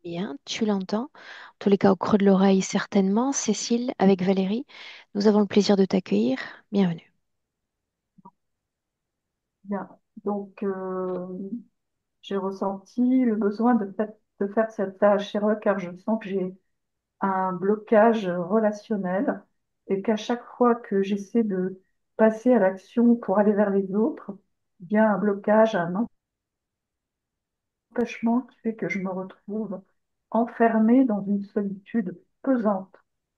Bien, tu l'entends. En tous les cas, au creux de l'oreille, certainement. Cécile, avec Valérie, nous avons le plaisir de t'accueillir. Bienvenue. Bien. Donc, j'ai ressenti le besoin de faire cette tâche car je sens que j'ai un blocage relationnel et qu'à chaque fois que j'essaie de passer à l'action pour aller vers les autres, il y a un blocage, un empêchement qui fait que je me retrouve enfermée dans une solitude pesante.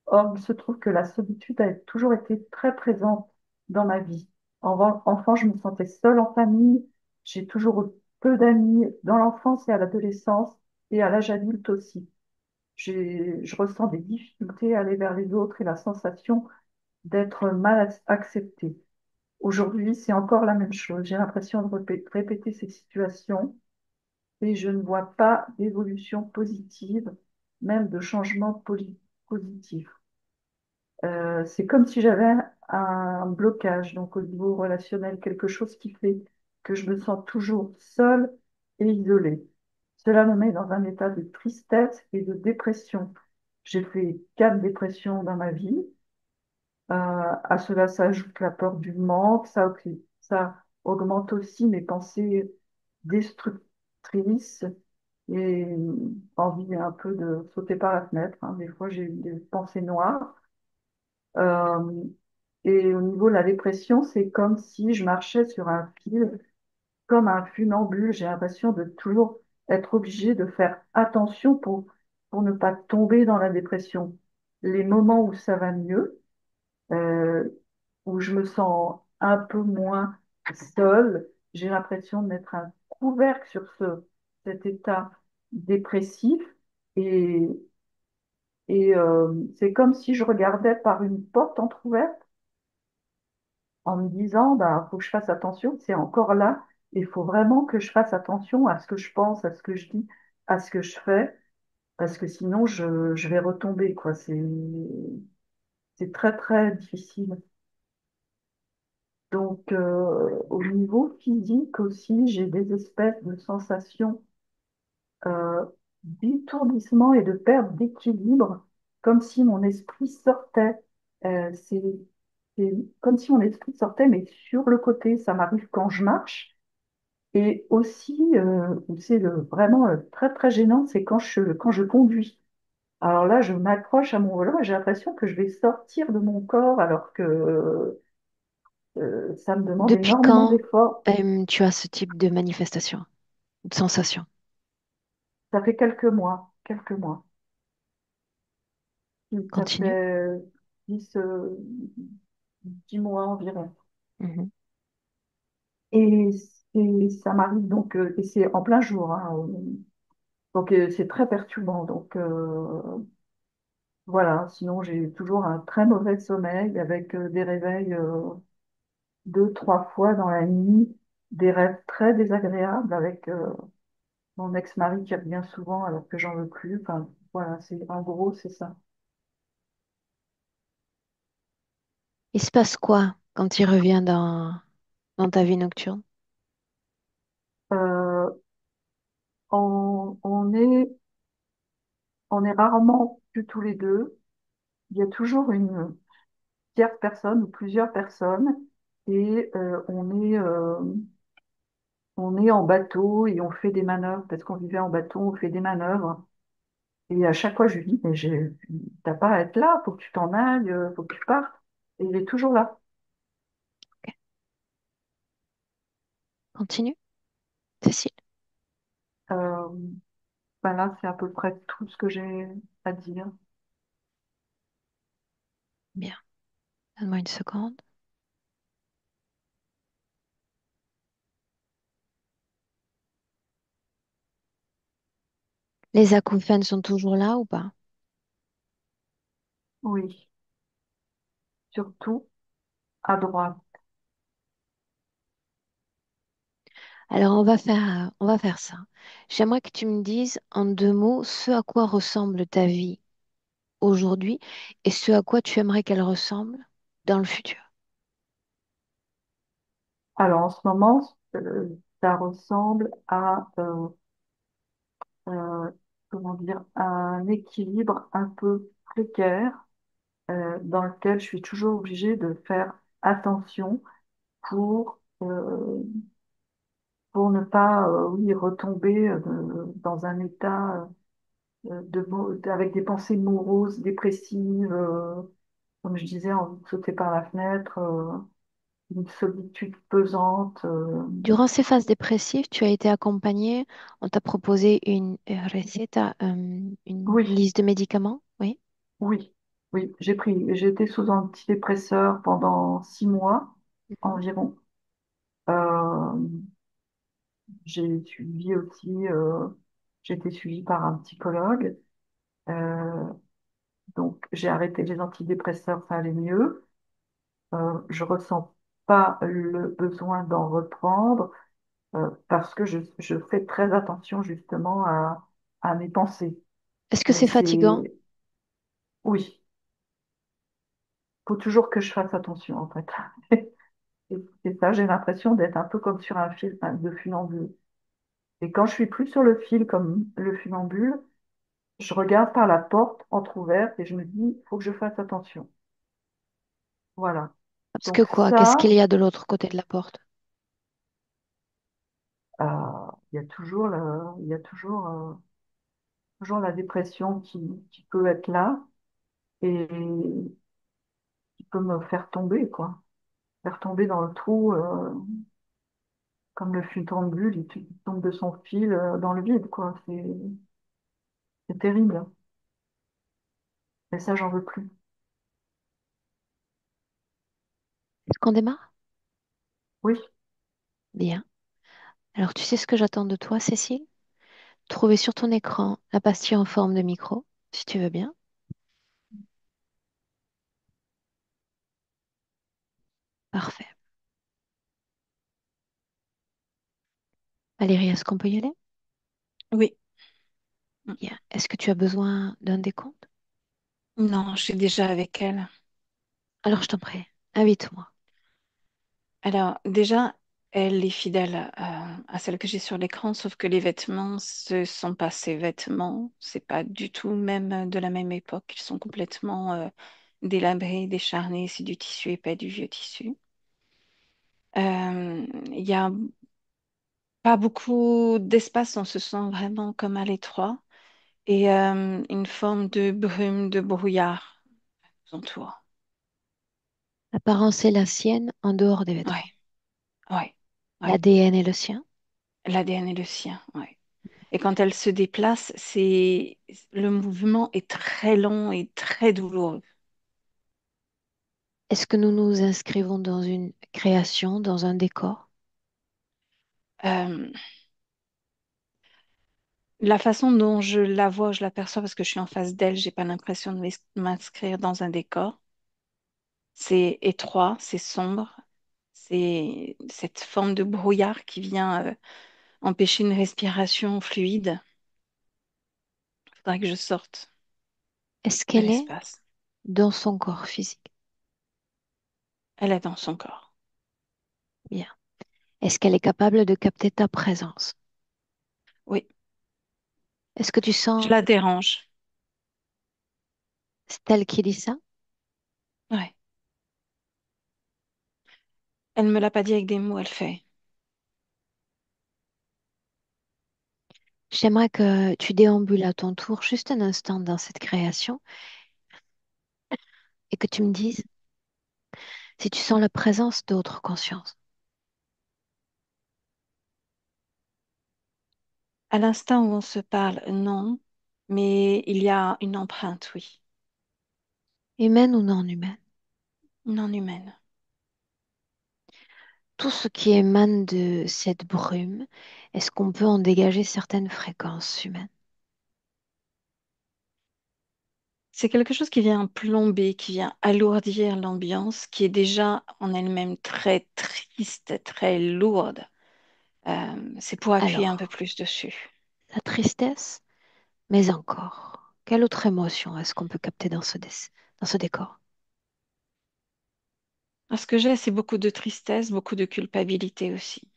Or, il se trouve que la solitude a toujours été très présente dans ma vie. Enfant, je me sentais seule en famille. J'ai toujours eu peu d'amis dans l'enfance et à l'adolescence et à l'âge adulte aussi. Je ressens des difficultés à aller vers les autres et la sensation d'être mal acceptée. Aujourd'hui, c'est encore la même chose. J'ai l'impression de répéter ces situations et je ne vois pas d'évolution positive, même de changement positif. C'est comme si j'avais un blocage, donc au niveau relationnel, quelque chose qui fait que je me sens toujours seule et isolée. Cela me met dans un état de tristesse et de dépression. J'ai fait 4 dépressions dans ma vie. À cela s'ajoute la peur du manque, ça augmente aussi mes pensées destructrices et envie un peu de sauter par la fenêtre, hein. Des fois, j'ai eu des pensées noires. Euh, et au niveau de la dépression, c'est comme si je marchais sur un fil, comme un funambule. J'ai l'impression de toujours être obligée de faire attention pour ne pas tomber dans la dépression. Les moments où ça va mieux, euh, où je me sens un peu moins seule, j'ai l'impression de mettre un couvercle sur cet état dépressif et, c'est comme si je regardais par une porte entrouverte en me disant, bah, faut que je fasse attention, c'est encore là, il faut vraiment que je fasse attention à ce que je pense, à ce que je dis, à ce que je fais, parce que sinon je vais retomber, quoi. C'est très, très difficile. Donc, au niveau physique aussi, j'ai des espèces de sensations euh, d'étourdissement et de perte d'équilibre, comme si mon esprit sortait. C'est comme si mon esprit sortait, mais sur le côté. Ça m'arrive quand je marche. Et aussi, c'est vraiment très, très gênant, c'est quand je conduis. Alors là, je m'accroche à mon volant et j'ai l'impression que je vais sortir de mon corps alors que ça me demande Depuis énormément quand d'efforts. tu as ce type de manifestation, de sensation? Ça fait quelques mois, quelques mois. Ça Continue. fait 10, 10 mois environ. Mhm. Et ça m'arrive donc, et c'est en plein jour, hein, donc c'est très perturbant. Donc voilà, sinon j'ai toujours un très mauvais sommeil avec des réveils 2, 3 fois dans la nuit, des rêves très désagréables avec mon ex-mari qui revient souvent alors que j'en veux plus. Enfin voilà, en gros, c'est ça. Il se passe quoi quand il revient dans ta vie nocturne? Euh, on on est rarement que tous les deux. Il y a toujours une tierce personne ou plusieurs personnes et on est en bateau et on fait des manœuvres parce qu'on vivait en bateau, on fait des manœuvres. Et à chaque fois, je lui dis, mais t'as pas à être là, faut que tu t'en ailles, faut que tu partes. Et il est toujours là. Ok. Continue, Cécile. Euh, ben là, c'est à peu près tout ce que j'ai à dire. Bien. Donne-moi une seconde. Les acouphènes sont toujours là ou pas? Oui, surtout à droite. Alors, on va faire ça. J'aimerais que tu me dises en 2 mots ce à quoi ressemble ta vie aujourd'hui et ce à quoi tu aimerais qu'elle ressemble dans le futur. Alors en ce moment, ça ressemble à comment dire, un équilibre un peu précaire dans lequel je suis toujours obligée de faire attention pour, pour ne pas oui, retomber dans un état avec des pensées moroses, dépressives, comme je disais, envie de sauter par la fenêtre, une solitude pesante. Durant ces phases dépressives, tu as été accompagné, on t'a proposé une receta, une Oui, liste de médicaments, oui. oui, oui. J'ai été sous antidépresseur pendant 6 mois Mhm. environ. Euh, j'ai été suivie par un psychologue. Euh, donc, j'ai arrêté les antidépresseurs, ça allait mieux. Je ressens pas le besoin d'en reprendre parce que je fais très attention justement à mes pensées. Est-ce que Mais c'est fatigant? c'est, oui, faut toujours que je fasse attention en fait. Et ça, j'ai l'impression d'être un peu comme sur un fil de funambule. Et quand je suis plus sur le fil comme le funambule, je regarde par la porte entrouverte et je me dis, il faut que je fasse attention. Voilà. Parce que Donc quoi? Qu'est-ce qu'il ça, y a de l'autre côté de la porte? euh, il y a toujours la dépression qui peut être là et qui peut me faire tomber, quoi. Faire tomber dans le trou, comme le funambule, il tombe de son fil dans le vide, quoi. C'est terrible. Et ça, j'en veux plus. Est-ce qu'on démarre? Oui, Bien. Alors, tu sais ce que j'attends de toi, Cécile? Trouver sur ton écran la pastille en forme de micro, si tu veux bien. Parfait. Valérie, est-ce qu'on peut y aller? Oui, Mm. Bien. Est-ce que tu as besoin d'un décompte? Non, je suis déjà avec elle. Alors, je t'en prie, invite-moi. Alors, déjà, elle est fidèle à celle que j'ai sur l'écran, sauf que les vêtements, ce sont pas ses vêtements. C'est pas du tout même de la même époque. Ils sont complètement délabrés, décharnés. C'est du tissu épais, du vieux tissu. Il y a pas beaucoup d'espace. On se sent vraiment comme à l'étroit. Et une forme de brume, de brouillard nous entoure. L'apparence est la sienne en dehors des Ouais, vêtements. ouais, ouais. L'ADN est le sien. L'ADN est le sien, ouais. Et quand elle se déplace, le mouvement est très long et très douloureux. Est-ce que nous nous inscrivons dans une création, dans un décor? Euh, la façon dont je la vois, je l'aperçois parce que je suis en face d'elle, j'ai pas l'impression de m'inscrire dans un décor. C'est étroit, c'est sombre, c'est cette forme de brouillard qui vient empêcher une respiration fluide. Il faudrait que je sorte Est-ce de qu'elle est l'espace. dans son corps physique? Elle est dans son corps. Bien. Est-ce qu'elle est capable de capter ta présence? Oui, Est-ce que tu je sens, la dérange. c'est elle qui dit ça? Ouais. Elle me l'a pas dit avec des mots, elle fait. J'aimerais que tu déambules à ton tour juste un instant dans cette création et que tu me dises si tu sens la présence d'autres consciences. À l'instant où on se parle, non, mais il y a une empreinte, oui, Humaine ou non humaine. non humaine. Tout ce qui émane de cette brume, est-ce qu'on peut en dégager certaines fréquences humaines? C'est quelque chose qui vient plomber, qui vient alourdir l'ambiance, qui est déjà en elle-même très triste, très lourde. C'est pour appuyer un peu Alors, plus dessus. la tristesse, mais encore, quelle autre émotion est-ce qu'on peut capter dans ce décor? Ce que j'ai, c'est beaucoup de tristesse, beaucoup de culpabilité aussi.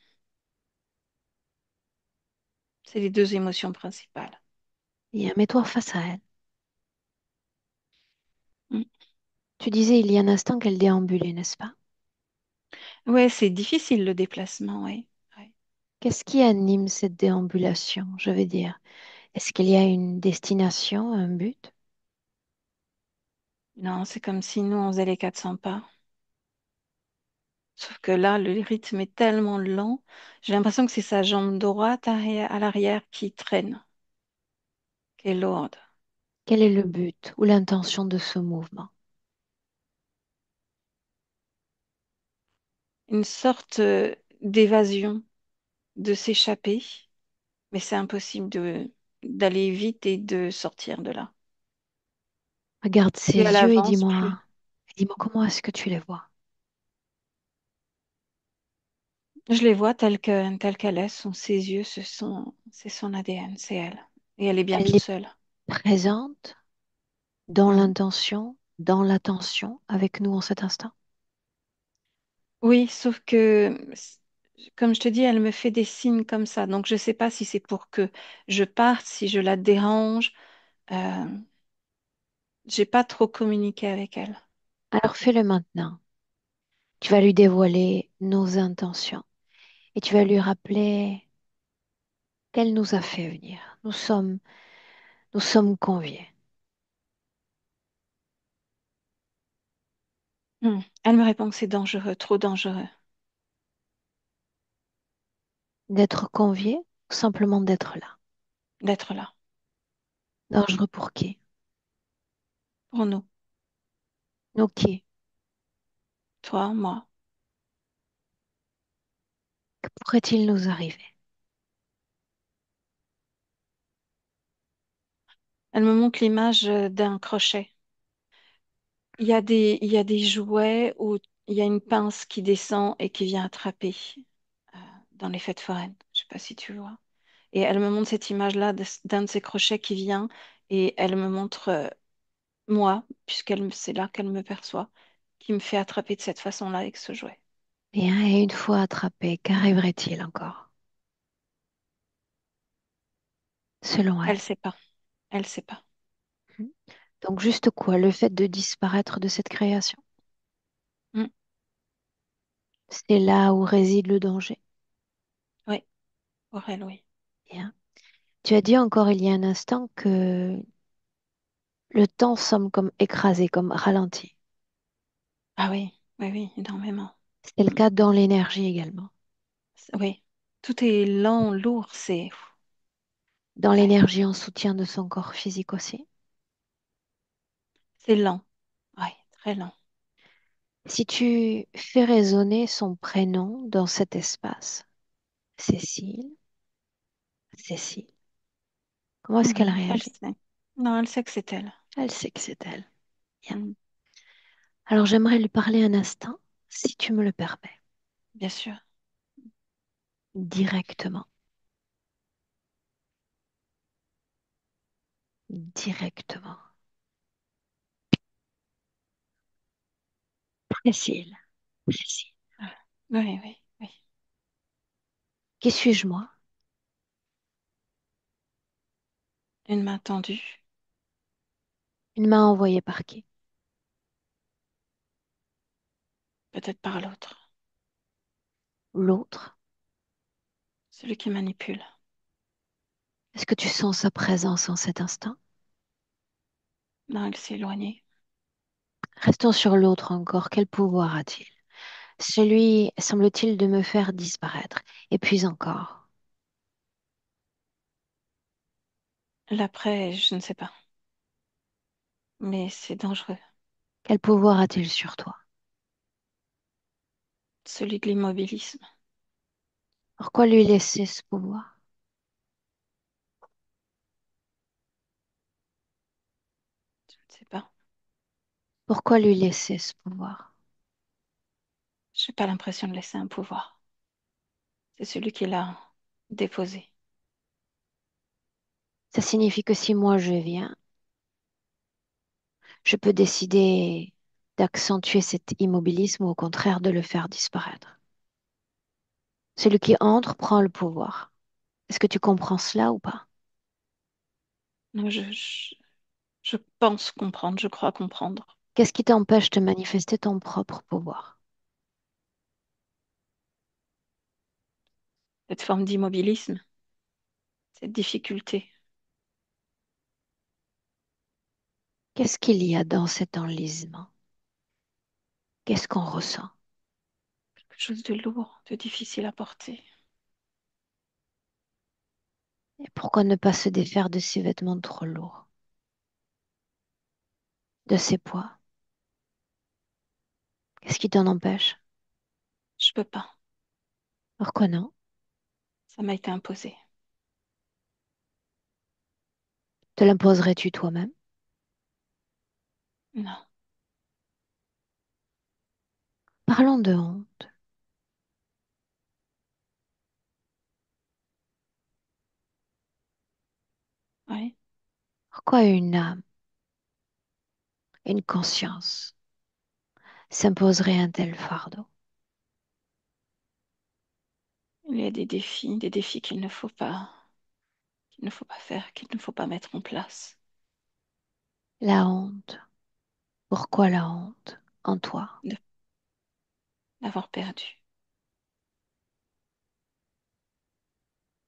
C'est les deux émotions principales. Bien, mets-toi face à elle. Mm. Tu disais il y a un instant qu'elle déambulait, n'est-ce pas? Ouais, c'est difficile le déplacement, ouais. Ouais. Qu'est-ce qui anime cette déambulation, je veux dire? Est-ce qu'il y a une destination, un but? Non, c'est comme si nous, on faisait les 400 pas. Sauf que là, le rythme est tellement lent, j'ai l'impression que c'est sa jambe droite à l'arrière qui traîne, qui est lourde. Quel est le but ou l'intention de ce mouvement? Une sorte d'évasion, de s'échapper, mais c'est impossible d'aller vite et de sortir de là. Regarde ses Plus elle yeux et avance, plus. dis-moi comment est-ce que tu les vois? Je les vois telles qu'elle est, sont ses yeux, c'est son ADN, c'est elle. Et elle est bien Elle toute est seule. présente dans Mhm. l'intention, dans l'attention avec nous en cet instant. Oui, sauf que, comme je te dis, elle me fait des signes comme ça. Donc, je ne sais pas si c'est pour que je parte, si je la dérange. Euh, j'ai pas trop communiqué avec elle. Alors fais-le maintenant. Tu vas lui dévoiler nos intentions et tu vas lui rappeler qu'elle nous a fait venir. Nous sommes conviés. Elle me répond que c'est dangereux, trop dangereux D'être conviés ou simplement d'être là. d'être là Dangereux pour qui? pour nous, Nous qui? toi, moi. Que pourrait-il nous arriver? Elle me montre l'image d'un crochet. Il y a des jouets où il y a une pince qui descend et qui vient attraper euh, dans les fêtes foraines. Je sais pas si tu vois. Et elle me montre cette image-là d'un de ces crochets qui vient et elle me montre moi, c'est là qu'elle me perçoit, qui me fait attraper de cette façon-là avec ce jouet. Bien, et une fois attrapé, qu'arriverait-il encore? Selon elle. Elle sait pas. Elle sait pas. Hmm. Donc juste quoi? Le fait de disparaître de cette création. Mm. C'est là où réside le danger. Oui, pour elle, oui. Bien. Tu as dit encore il y a un instant que le temps semble comme écrasé, comme ralenti. Ah oui, oui, oui, énormément. C'est le Mm. cas dans l'énergie également. Oui, tout est lent, lourd, Dans ouais, l'énergie en soutien de son corps physique aussi. c'est lent. Oui, très lent. Si tu fais résonner son prénom dans cet espace, Cécile, Cécile, comment est-ce qu'elle Mhm, elle réagit? sait. Non, elle sait que c'est elle. Elle sait que c'est elle. Bien. Mm, Alors j'aimerais lui parler un instant, si tu me le permets, bien sûr. directement, directement. Cécile, Cécile, Ah, oui, oui, oui. qui suis-je moi? Une main tendue, Une main envoyée par qui? peut-être par l'autre. L'autre. Celui qui manipule. Est-ce que tu sens sa présence en cet instant? Non, elle s'est éloignée. Restons sur l'autre encore. Quel pouvoir a-t-il? Celui, semble-t-il, de me faire disparaître. Et puis encore. L'après, je ne sais pas. Mais c'est dangereux. Quel pouvoir a-t-il sur toi? Celui de l'immobilisme. Pourquoi lui laisser ce pouvoir? Je ne sais pas. Pourquoi lui laisser ce pouvoir? Je n'ai pas l'impression de laisser un pouvoir. C'est celui qui l'a déposé. Ça signifie que si moi je viens, je peux décider d'accentuer cet immobilisme ou au contraire de le faire disparaître. Celui qui entre prend le pouvoir. Est-ce que tu comprends cela ou pas? Non, je pense comprendre, je crois comprendre. Qu'est-ce qui t'empêche de manifester ton propre pouvoir? Cette forme d'immobilisme, cette difficulté, Qu'est-ce qu'il y a dans cet enlisement? Qu'est-ce qu'on ressent? quelque chose de lourd, de difficile à porter. Et pourquoi ne pas se défaire de ces vêtements trop lourds, de ces poids? Qu'est-ce qui t'en empêche? Je peux pas. Pourquoi non? Ça m'a été imposé. Te l'imposerais-tu toi-même? Non, Parlons de honte. oui. Pourquoi une âme, une conscience s'imposerait un tel fardeau? Il y a des défis qu'il ne faut pas faire, qu'il ne faut pas mettre en place. La honte. Pourquoi la honte en toi? De l'avoir perdu.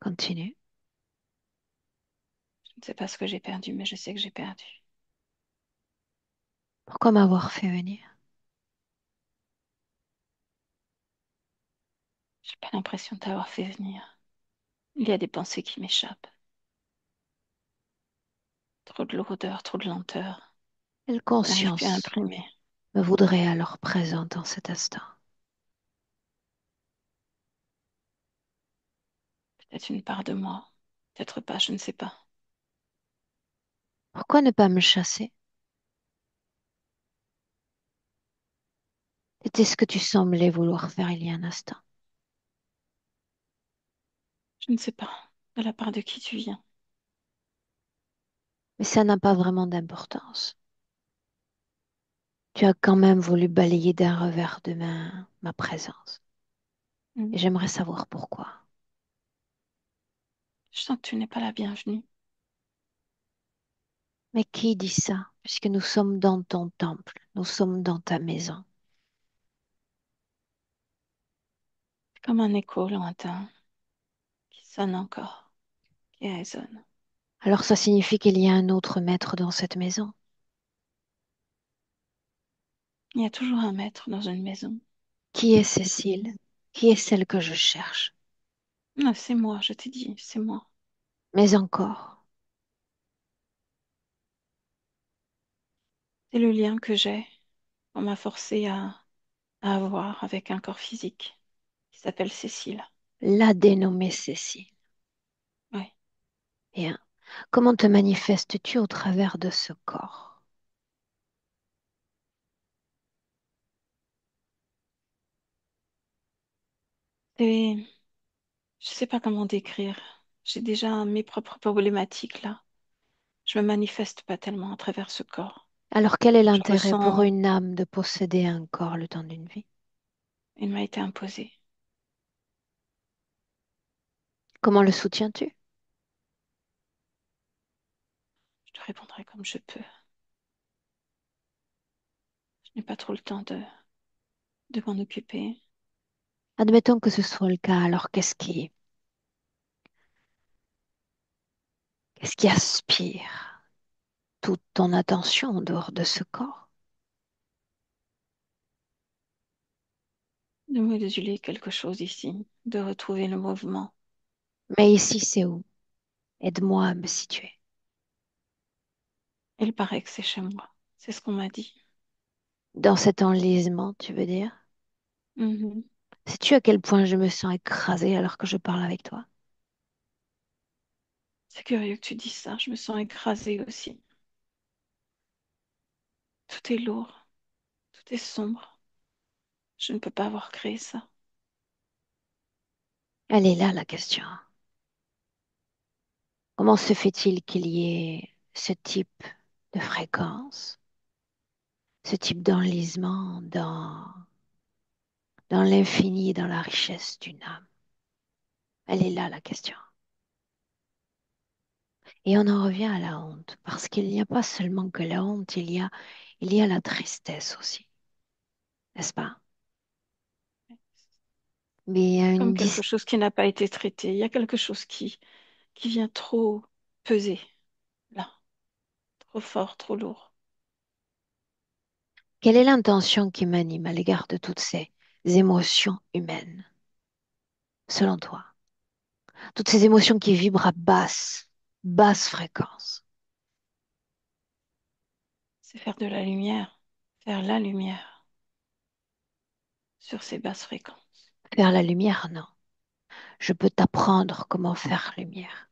Continue. Je ne sais pas ce que j'ai perdu, mais je sais que j'ai perdu. Pourquoi m'avoir fait venir? J'ai pas l'impression de t'avoir fait venir. Il y a des pensées qui m'échappent. Trop de lourdeur, trop de lenteur. Quelle Je n'arrive plus à conscience imprimer. me voudrait alors présente en cet instant? Peut-être une part de moi. Peut-être pas, je ne sais pas. Pourquoi ne pas me chasser? C'était ce que tu semblais vouloir faire il y a un instant. Je ne sais pas. De la part de qui tu viens. Mais ça n'a pas vraiment d'importance. Tu as quand même voulu balayer d'un revers de main ma présence. Hmm. Et j'aimerais savoir pourquoi. Je sens que tu n'es pas la bienvenue. Mais qui dit ça? Puisque nous sommes dans ton temple, nous sommes dans ta maison. Comme un écho lointain qui sonne encore, qui résonne. Alors ça signifie qu'il y a un autre maître dans cette maison. Il y a toujours un maître dans une maison. Qui est Cécile? Qui est celle que je cherche? Ah, c'est moi, je t'ai dit, c'est moi. Mais encore, C'est le lien que j'ai. On m'a forcé à avoir avec un corps physique qui s'appelle Cécile. la dénommée Cécile. Oui. Bien. Comment te manifestes-tu au travers de ce corps? Et je sais pas comment décrire. J'ai déjà mes propres problématiques là. Je me manifeste pas tellement à travers ce corps. Alors quel est Je l'intérêt pour ressens, une âme de posséder un corps le temps d'une vie? il m'a été imposé. Comment le soutiens-tu? Je te répondrai comme je peux. Je n'ai pas trop le temps de m'en occuper. Admettons que ce soit le cas, alors qu'est-ce qui aspire toute ton attention en dehors de ce corps? De moduler quelque chose ici, de retrouver le mouvement. Mais ici, c'est où? Aide-moi à me situer. Il paraît que c'est chez moi. C'est ce qu'on m'a dit. Dans cet enlisement, tu veux dire? Mhm. Sais-tu à quel point je me sens écrasée alors que je parle avec toi? C'est curieux que tu dises ça. Je me sens écrasée aussi. Tout est lourd, tout est sombre. Je ne peux pas avoir créé ça. Elle est là, la question. Comment se fait-il qu'il y ait ce type de fréquence, ce type d'enlisement dans l'infini et dans la richesse d'une âme? Elle est là, la question. Et on en revient à la honte, parce qu'il n'y a pas seulement que la honte, il y a la tristesse aussi, n'est-ce pas? Mais il y a Comme une quelque chose qui n'a pas été traité. Il y a quelque chose qui vient trop peser, là, trop fort, trop lourd. Quelle est l'intention qui m'anime à l'égard de toutes ces émotions humaines, selon toi? Toutes ces émotions qui vibrent à basse fréquence. C'est faire de la lumière, faire la lumière sur ces basses fréquences. Faire la lumière, non. Je peux t'apprendre comment faire lumière.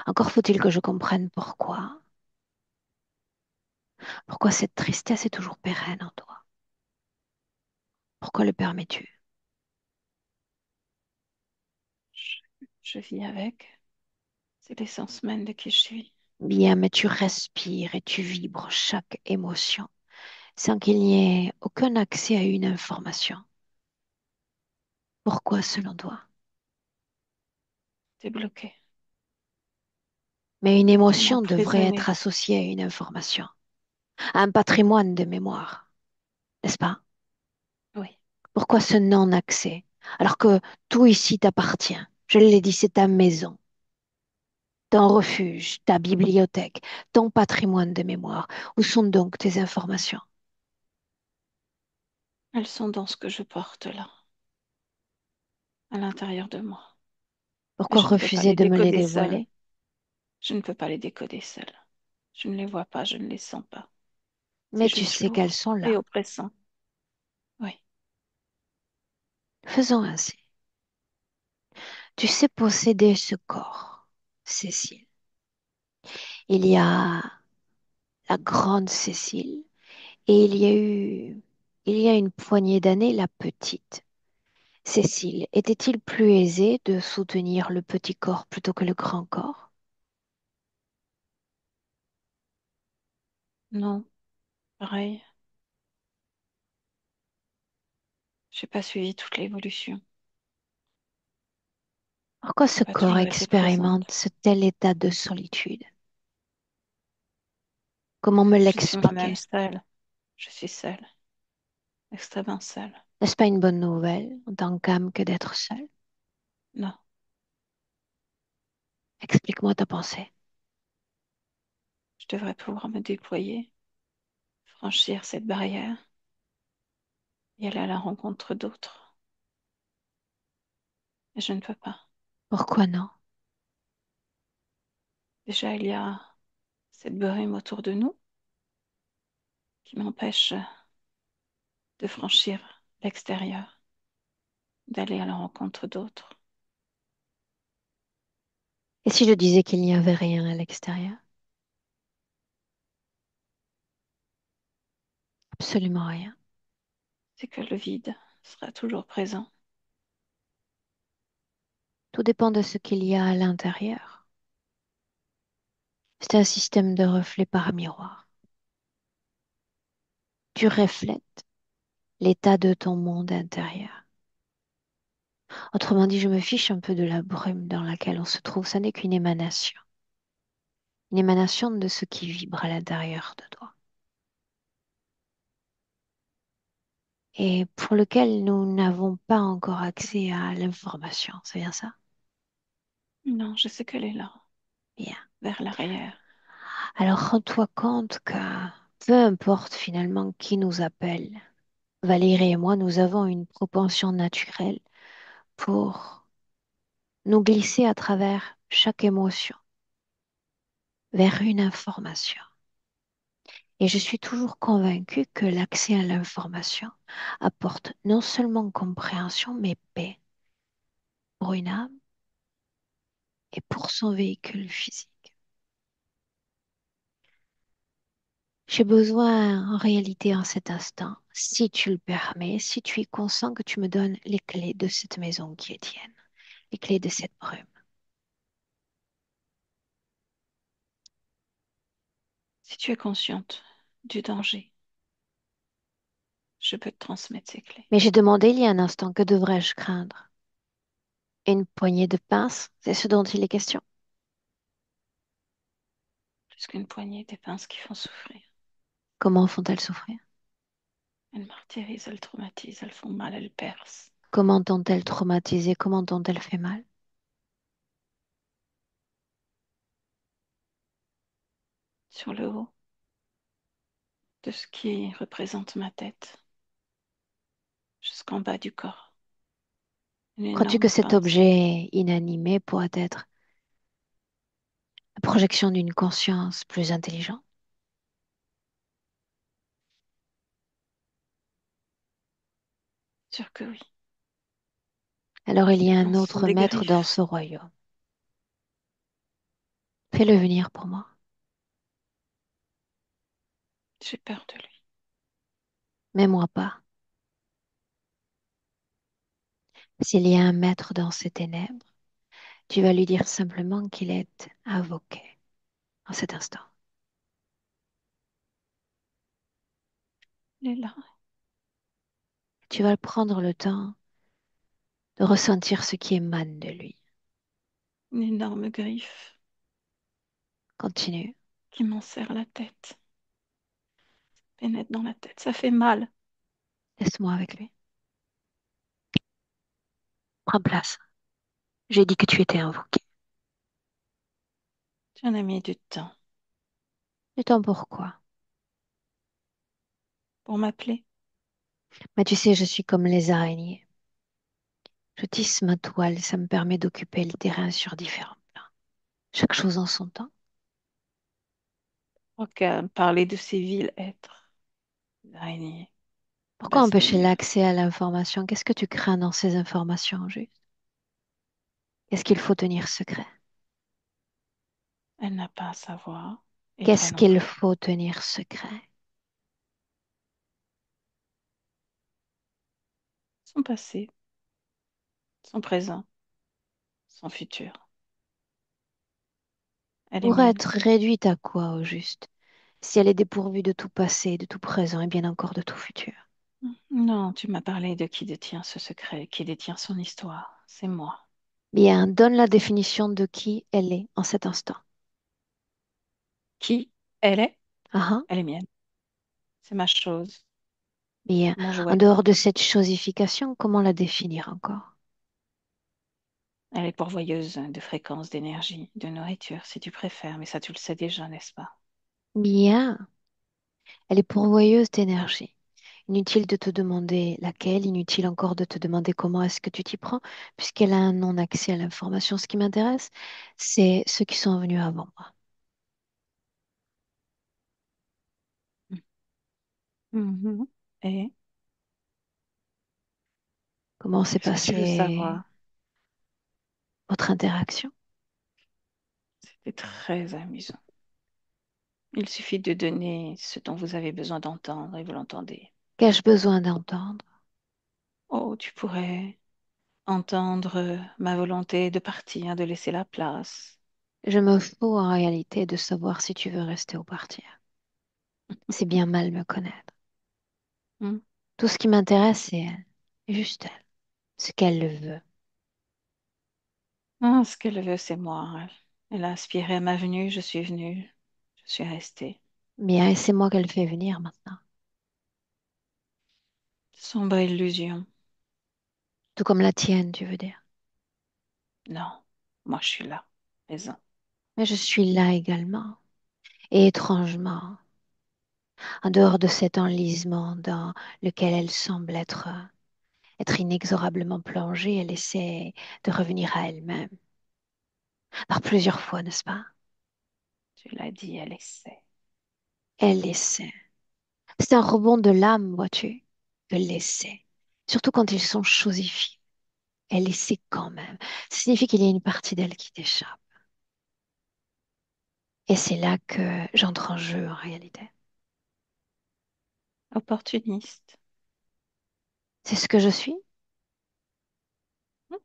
Encore faut-il que je comprenne pourquoi. Pourquoi cette tristesse est toujours pérenne en toi? Pourquoi le permets-tu? Je, je vis avec. C'est l'essence même de qui je suis. Bien, mais tu respires et tu vibres chaque émotion sans qu'il n'y ait aucun accès à une information. Pourquoi selon toi? T'es bloqué. Mais une T'es émotion devrait être emprisonné. associée à une information, à un patrimoine de mémoire, n'est-ce pas? Oui. Pourquoi ce non-accès? Alors que tout ici t'appartient. Je l'ai dit, c'est ta maison, ton refuge, ta bibliothèque, ton patrimoine de mémoire. Où sont donc tes informations? Elles sont dans ce que je porte là, à l'intérieur de moi. Mais Pourquoi je ne peux pas refuser les de me les décoder seule. dévoiler? Je ne peux pas les décoder seule. Je ne les vois pas, je ne les sens pas. C'est Mais tu juste sais qu'elles lourd sont et là. oppressant. Oui. Faisons ainsi. Tu sais posséder ce corps, Cécile. Il y a la grande Cécile et il y a une poignée d'années, la petite. Cécile, était-il plus aisé de soutenir le petit corps plutôt que le grand corps? Non, pareil. J'ai pas suivi toute l'évolution. Pourquoi J'ai ce pas corps toujours été présente. expérimente ce tel état de solitude? Comment me Je suis moi-même l'expliquer? seule. Je suis seule, extrêmement seule. N'est-ce pas une bonne nouvelle en tant qu'âme que d'être seule? Non, Explique-moi ta pensée. je devrais pouvoir me déployer, franchir cette barrière et aller à la rencontre d'autres. Mais je ne peux pas. Pourquoi non? Déjà, il y a cette brume autour de nous qui m'empêche de franchir l'extérieur, d'aller à la rencontre d'autres. Et si je disais qu'il n'y avait rien à l'extérieur? Absolument rien. C'est que le vide sera toujours présent. Tout dépend de ce qu'il y a à l'intérieur. C'est un système de reflets par miroir. Tu reflètes l'état de ton monde intérieur. Autrement dit, je me fiche un peu de la brume dans laquelle on se trouve. Ça n'est qu'une émanation. Une émanation de ce qui vibre à l'intérieur de toi. Et pour lequel nous n'avons pas encore accès à l'information. C'est bien ça? Non, je sais qu'elle est là, Bien. vers l'arrière. Alors rends-toi compte que peu importe finalement qui nous appelle, Valérie et moi, nous avons une propension naturelle pour nous glisser à travers chaque émotion vers une information. Et je suis toujours convaincue que l'accès à l'information apporte non seulement compréhension, mais paix pour une âme et pour son véhicule physique. J'ai besoin en réalité en cet instant, si tu le permets, si tu es consent, que tu me donnes les clés de cette maison qui est tienne, les clés de cette brume. Si tu es consciente du danger, je peux te transmettre ces clés. Mais j'ai demandé il y a un instant, que devrais-je craindre? Une poignée de pinces, c'est ce dont il est question. Plus qu'une poignée des pinces qui font souffrir. Comment font-elles souffrir? Elles martyrisent, elles traumatisent, elles font mal, elles percent. Comment t'ont-elles traumatisé? Comment t'ont-elles fait mal? Sur le haut de ce qui représente ma tête, jusqu'en bas du corps. Une Crois-tu que énorme cet pince. objet inanimé pourrait être la projection d'une conscience plus intelligente? Sûr que oui. Alors il y a un En son autre des maître dans griffes. ce royaume. Fais-le venir pour moi. J'ai peur de lui. Mais moi pas. S'il y a un maître dans ces ténèbres, tu vas lui dire simplement qu'il est invoqué en cet instant. Il est là. Tu vas prendre le temps de ressentir ce qui émane de lui. Une énorme griffe Continue. qui m'enserre la tête. Pénètre dans la tête. Ça fait mal. Laisse-moi avec lui. Prends place. J'ai dit que tu étais invoqué. Tu en as mis du temps Du temps pourquoi? pour m'appeler. Mais tu sais, je suis comme les araignées. Je tisse ma toile, ça me permet d'occuper le terrain sur différents plans. Chaque chose en son temps. Ok, parler de ces vils êtres. D'araignées. Pourquoi Base de empêcher nulle. l'accès à l'information? Qu'est-ce que tu crains dans ces informations, juste? Qu'est-ce qu'il faut tenir secret? Elle n'a pas à savoir. Et toi Qu'est-ce non qu'il plus. faut tenir secret? Son passé, son présent, son futur. Elle est Pour mienne. être réduite à quoi, au juste? Si elle est dépourvue de tout passé, de tout présent et bien encore de tout futur. Non, tu m'as parlé de qui détient ce secret, qui détient son histoire. C'est moi. Bien, donne la définition de qui elle est en cet instant. Qui elle est? Ah, ah. Elle est mienne. C'est ma chose, Bien, mon en jouet. dehors de cette chosification, comment la définir encore? Elle est pourvoyeuse de fréquences, d'énergie, de nourriture, si tu préfères, mais ça tu le sais déjà, n'est-ce pas? Bien, elle est pourvoyeuse d'énergie. Inutile de te demander laquelle, inutile encore de te demander comment est-ce que tu t'y prends, puisqu'elle a un non-accès à l'information. Ce qui m'intéresse, c'est ceux qui sont venus avant moi. Mhm. Et Comment s'est qu'est-ce que tu veux passée savoir? votre interaction? C'était très amusant. Il suffit de donner ce dont vous avez besoin d'entendre et vous l'entendez. Qu'ai-je besoin d'entendre? Oh, tu pourrais entendre ma volonté de partir, de laisser la place. Je me fous en réalité de savoir si tu veux rester ou partir. C'est bien mal me connaître. Hmm. Tout ce qui m'intéresse, c'est elle. Juste elle. Ce qu'elle le veut. Ah, ce qu'elle veut, c'est moi. Elle a aspiré à ma venue, je suis venue, je suis restée. Bien, et c'est moi qu'elle fait venir maintenant. Sombre illusion. Tout comme la tienne, tu veux dire. Non, moi je suis là, présent. Mais je suis là également. Et étrangement, en dehors de cet enlisement dans lequel elle semble être inexorablement plongée, elle essaie de revenir à elle-même. Par plusieurs fois, n'est-ce pas? Tu l'as dit, elle essaie. Elle essaie. C'est un rebond de l'âme, vois-tu, de l'essai. Surtout quand ils sont chosifiés. Elle essaie quand même. Ça signifie qu'il y a une partie d'elle qui t'échappe. Et c'est là que j'entre en jeu en réalité. Opportuniste. C'est ce que je suis. Hmm,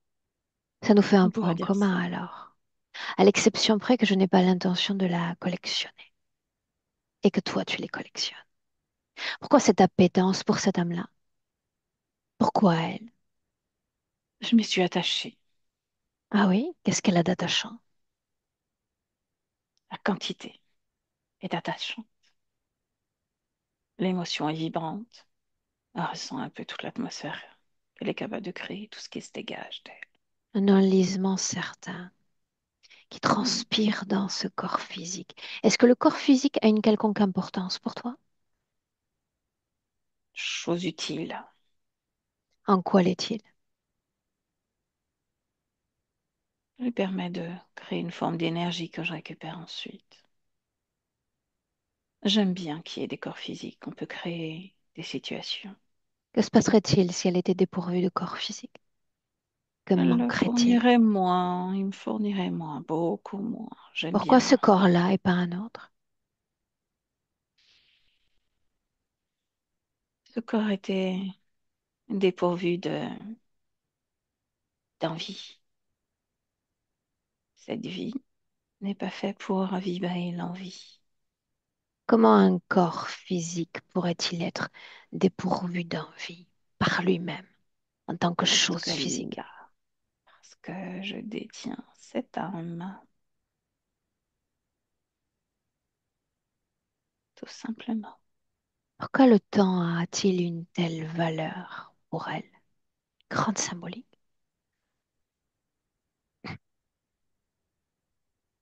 Ça nous fait un on pourrait point dire ça. commun alors. À l'exception près que je n'ai pas l'intention de la collectionner. Et que toi, tu les collectionnes. Pourquoi cette appétence pour cette âme-là? Pourquoi elle? Je m'y suis attachée. Ah oui? Qu'est-ce qu'elle a d'attachant? La quantité est attachante. L'émotion est vibrante. Elle ressent un peu toute l'atmosphère qu'elle est capable de créer, tout ce qui se dégage d'elle. Un enlisement certain qui Hmm. transpire dans ce corps physique. Est-ce que le corps physique a une quelconque importance pour toi? Chose utile. En quoi l'est-il? Ça lui permet de créer une forme d'énergie que je récupère ensuite. J'aime bien qu'il y ait des corps physiques. On peut créer des situations. Que se passerait-il si elle était dépourvue de corps physique? Que Elle le manquerait-il? fournirait moins, il me fournirait moins, beaucoup moins. J'aime Pourquoi ce bien. corps-là et pas un autre? Ce corps était dépourvu d'envie. Cette vie n'est pas faite pour vibrer l'envie. Comment un corps physique pourrait-il être dépourvu d'envie par lui-même en tant que Parce chose que physique? là, parce que je détiens cette âme, tout simplement. Pourquoi le temps a-t-il une telle valeur pour elle? Grande symbolique.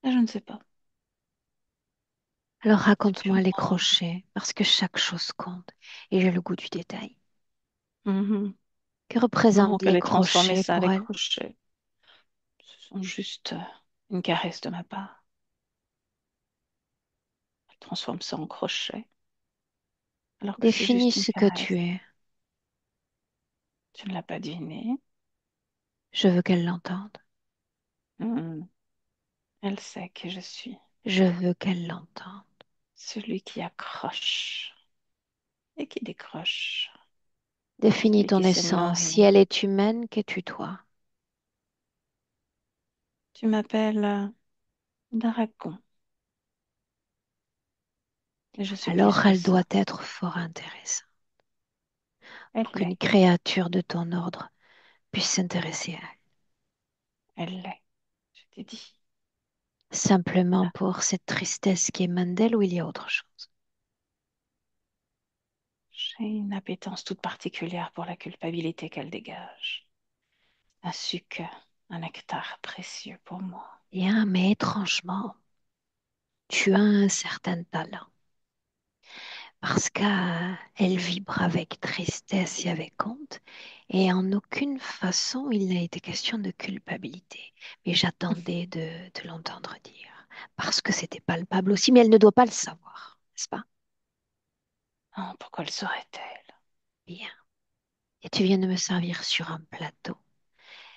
Et je ne sais pas. Alors C'est raconte-moi les purement. crochets, parce que chaque chose compte et j'ai le goût du détail. Mhm. Que Non, représentent qu'elle les ait transformé crochets ça, pour les elle? crochets. Ce sont juste une caresse de ma part. Elle transforme ça en crochet, alors que c'est Définis juste une ce que caresse. tu es. Tu ne l'as pas deviné. Je veux qu'elle l'entende. Mhm. Elle sait que je suis Je veux qu'elle l'entende. celui qui accroche et qui décroche, Définis celui ton qui se essence. Si nourrit. elle est humaine, qu'es-tu toi? Tu m'appelles dragon, et je suis plus Alors que elle doit ça. être fort intéressante Elle pour qu'une l'est, créature de ton ordre puisse s'intéresser à elle. elle l'est, je t'ai dit. Simplement Là, pour cette tristesse qui émane d'elle ou il y a autre chose? j'ai une appétence toute particulière pour la culpabilité qu'elle dégage. Un sucre, un nectar précieux pour moi. Bien, mais étrangement, tu as un certain talent parce qu'elle vibre avec tristesse et avec honte et en aucune façon il n'a été question de culpabilité. Mais j'attendais de l'entendre dire parce que c'était palpable aussi, mais elle ne doit pas le savoir, n'est-ce pas? Oh, pourquoi le saurait-elle? Bien. Et tu viens de me servir sur un plateau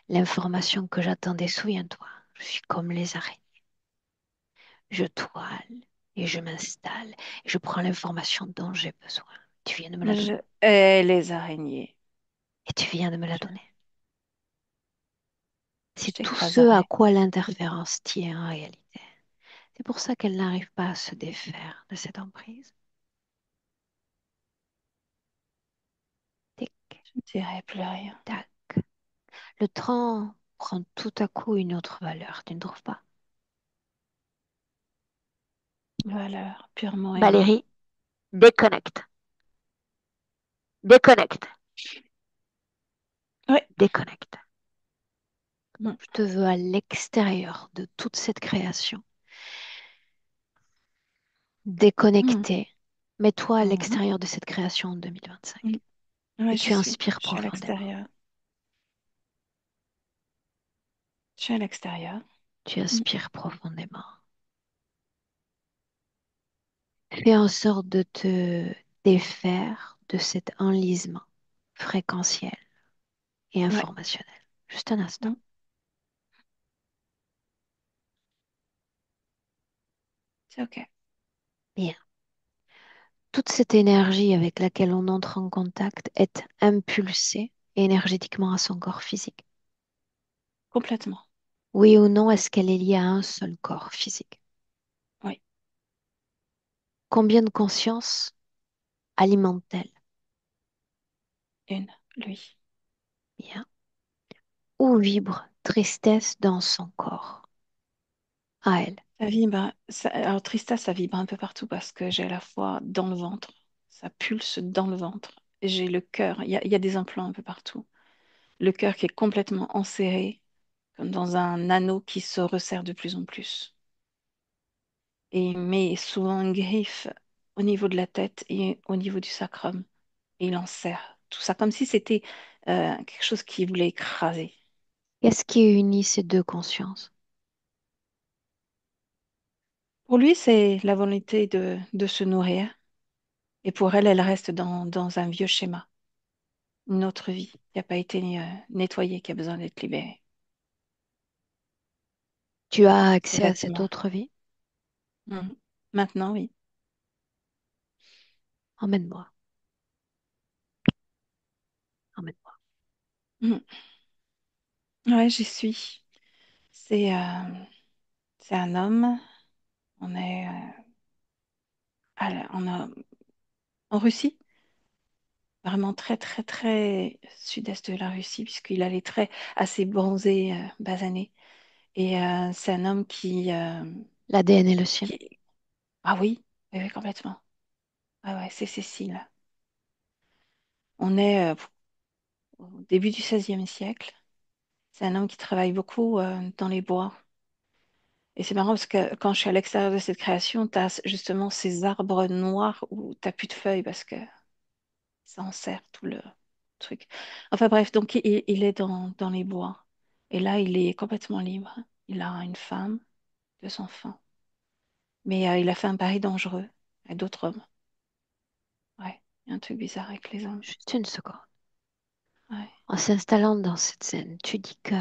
l'information que j'attendais, souviens-toi, je suis comme les araignées. Je toile et je m'installe et je prends l'information dont j'ai besoin. Tu viens de me la Je donner. hais les araignées. Et tu viens de me la Je, donner. je C'est tout ce à t'écraserai. quoi l'interférence tient en réalité. C'est pour ça qu'elle n'arrive pas à se défaire de cette emprise. Tic, Je ne dirai plus rien. tac. Le temps prend tout à coup une autre valeur, tu ne trouves pas? Valeur purement aimant. Valérie, déconnecte, déconnecte, Oui. déconnecte. Mm. Je te veux à l'extérieur de toute cette création. Mm. Déconnecté. Mets-toi à Mhm. l'extérieur de cette création en 2025. Mm. Oui, Et tu inspires je suis à profondément. l'extérieur. Je suis à l'extérieur. Tu Mm. inspires profondément. Fais en sorte de te défaire de cet enlisement fréquentiel et Ouais. informationnel. Juste un instant. Mm. C'est OK. Bien. Toute cette énergie avec laquelle on entre en contact est impulsée énergétiquement à son corps physique. Complètement. Oui ou non, est-ce qu'elle est liée à un seul corps physique? Oui. Combien de conscience alimente-t-elle? Une. Lui. Bien. Où vibre tristesse dans son corps, à elle. Ça vibre, alors Trista, ça vibre un peu partout parce que j'ai à la fois dans le ventre, ça pulse dans le ventre. J'ai le cœur, il y a des implants un peu partout. Le cœur qui est complètement enserré, comme dans un anneau qui se resserre de plus en plus. Et il met souvent une griffe au niveau de la tête et au niveau du sacrum. Et il en serre. Tout ça comme si c'était quelque chose qui voulait écraser. Qu'est-ce qui unit ces deux consciences? Pour lui, c'est la volonté de se nourrir. Et pour elle, elle reste dans un vieux schéma, une autre vie qui n'a pas été nettoyée, qui a besoin d'être libérée. Tu as C'est accès à cette exactement. autre vie? Mhm. Maintenant, oui. Emmène-moi, emmène-moi. Mhm. Ouais, j'y suis. C'est c'est un homme. On est en Russie, vraiment très, très, très sud-est de la Russie, puisqu'il a les traits assez bronzés, basanés. Et c'est un homme L'ADN est le sien. qui... Ah oui, oui, oui, complètement. Ah ouais, c'est Cécile. On est au début du XVIe siècle. C'est un homme qui travaille beaucoup dans les bois. Et c'est marrant parce que quand je suis à l'extérieur de cette création, tu as justement ces arbres noirs où tu plus de feuilles parce que ça enserre tout le truc. Enfin bref, donc il est dans les bois. Et là, il est complètement libre. Il a une femme, deux enfants. Mais il a fait un pari dangereux avec d'autres hommes. Ouais, il y a un truc bizarre avec les hommes. Juste une seconde. Ouais, En s'installant dans cette scène, tu dis que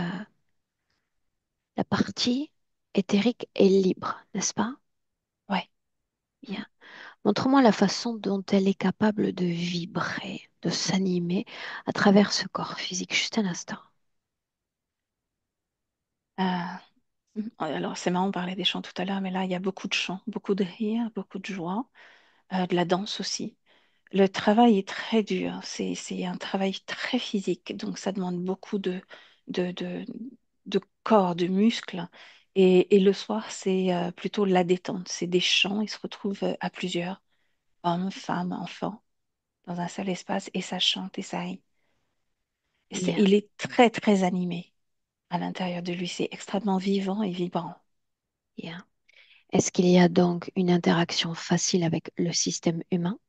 la partie éthérique est libre, n'est-ce pas? ouais. Mm. Bien. Montre-moi la façon dont elle est capable de vibrer, de s'animer à travers ce corps physique. Juste un instant. Alors, c'est marrant, on parlait des chants tout à l'heure, mais là, il y a beaucoup de chants, beaucoup de rires, beaucoup de joie, de la danse aussi. Le travail est très dur, c'est un travail très physique, donc ça demande beaucoup de, de, de corps, de muscles. Et le soir, c'est plutôt la détente, c'est des chants, ils se retrouvent à plusieurs, hommes, femmes, enfants, dans un seul espace, et ça chante et ça rit. Bien, Il est très, très animé à l'intérieur de lui, c'est extrêmement vivant et vibrant. bien. Est-ce qu'il y a donc une interaction facile avec le système humain?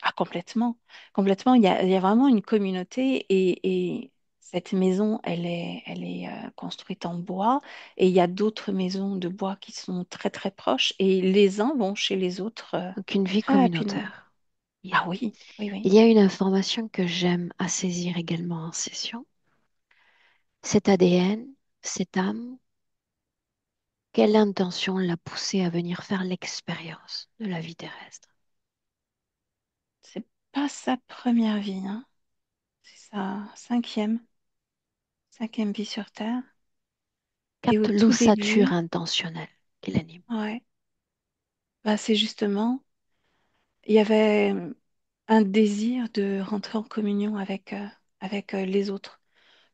Ah, complètement. Complètement. Il y a vraiment une communauté et cette maison, elle est construite en bois et il y a d'autres maisons de bois qui sont très, très proches et les uns vont chez les autres Donc une vie très rapidement. communautaire. Ah Bien. oui, oui, oui. Il y a une information que j'aime à saisir également en session. Cet ADN, cette âme, quelle intention l'a poussé à venir faire l'expérience de la vie terrestre? C'est pas sa première vie, hein. C'est sa cinquième vie sur Terre. Et au Capte tout l'ossature début, intentionnelle qui l'anime. ouais, bah, c'est justement, il y avait un désir de rentrer en communion avec les autres.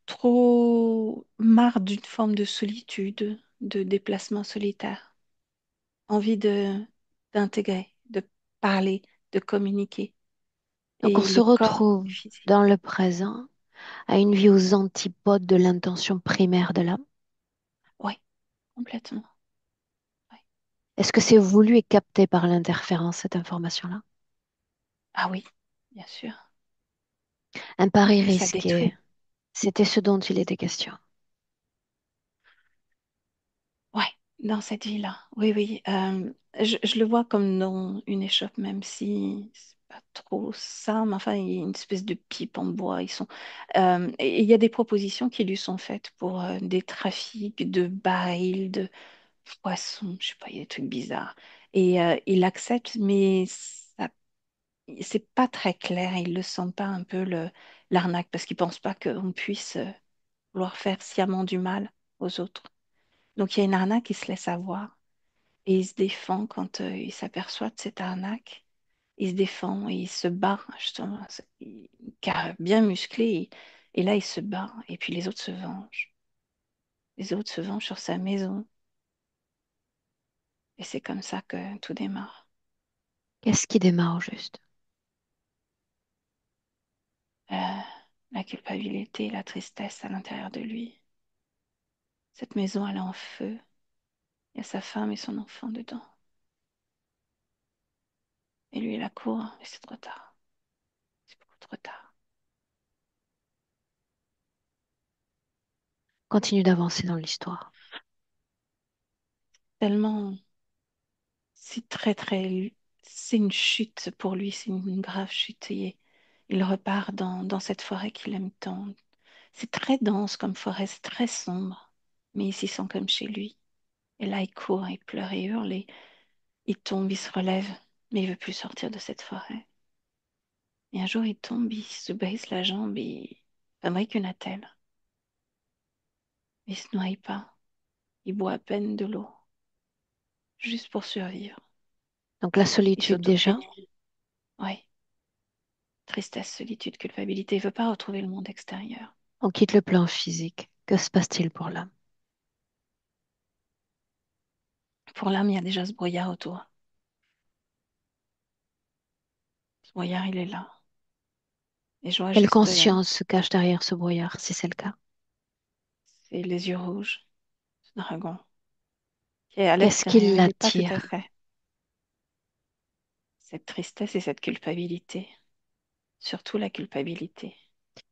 Trop marre d'une forme de solitude, de déplacement solitaire, envie d'intégrer, de parler, de communiquer. Donc on Et se le corps retrouve physique, dans le présent à une vie aux antipodes de l'intention primaire de l'âme. oui, complètement. Ouais. Est-ce que c'est voulu et capté par l'interférence, cette information-là? Ah oui, bien sûr, Un parce pari que ça risqué, détruit. c'était ce dont il était question. Ouais, dans cette vie-là, oui, oui. Je le vois comme dans une échoppe, même si c'est pas trop ça, mais enfin, il y a une espèce de pipe en bois. Et il y a des propositions qui lui sont faites pour des trafics de barils, de poissons, je sais pas, il y a des trucs bizarres. Et il accepte, mais c'est pas très clair. Il le sent pas un peu l'arnaque, parce qu'il pense pas qu'on puisse vouloir faire sciemment du mal aux autres. Donc il y a une arnaque qui se laisse avoir. Et il se défend quand il s'aperçoit de cette arnaque. Il se défend et il se bat, justement. Car bien musclé. Et là, il se bat. Et puis les autres se vengent. Les autres se vengent sur sa maison. Et c'est comme ça que tout démarre. Qu'est-ce qui démarre au juste? Euh, la culpabilité, la tristesse à l'intérieur de lui. Cette maison, elle est en feu. Il y a sa femme et son enfant dedans. Et lui, il a court, mais c'est trop tard. C'est beaucoup trop tard. Continue d'avancer dans l'histoire. Tellement, c'est très, très... C'est une chute pour lui, c'est une grave chute. Il repart dans cette forêt qu'il aime tant. C'est très dense comme forêt, c'est très sombre. Mais il s'y sent comme chez lui. Et là, il court, il pleure, il hurle, il tombe, il se relève. Mais il veut plus sortir de cette forêt. Et un jour, il tombe, il se brise la jambe, il fabrique une attelle. Il se noie pas. Il boit à peine de l'eau, juste pour survivre. Donc la Il solitude déjà. s'auto-punit. Oui, tristesse, solitude, culpabilité. Il veut pas retrouver le monde extérieur. On quitte le plan physique. Que se passe-t-il pour l'âme? Pour l'âme, il y a déjà ce brouillard autour. Ce brouillard, il est là. Et je vois Quelle juste, conscience se cache derrière ce brouillard, si c'est le cas? c'est les yeux rouges, ce dragon, qui est à Qu'est-ce qui l'extérieur. Il n'est pas tout à l'attire? fait. Cette tristesse et cette culpabilité. Surtout la culpabilité.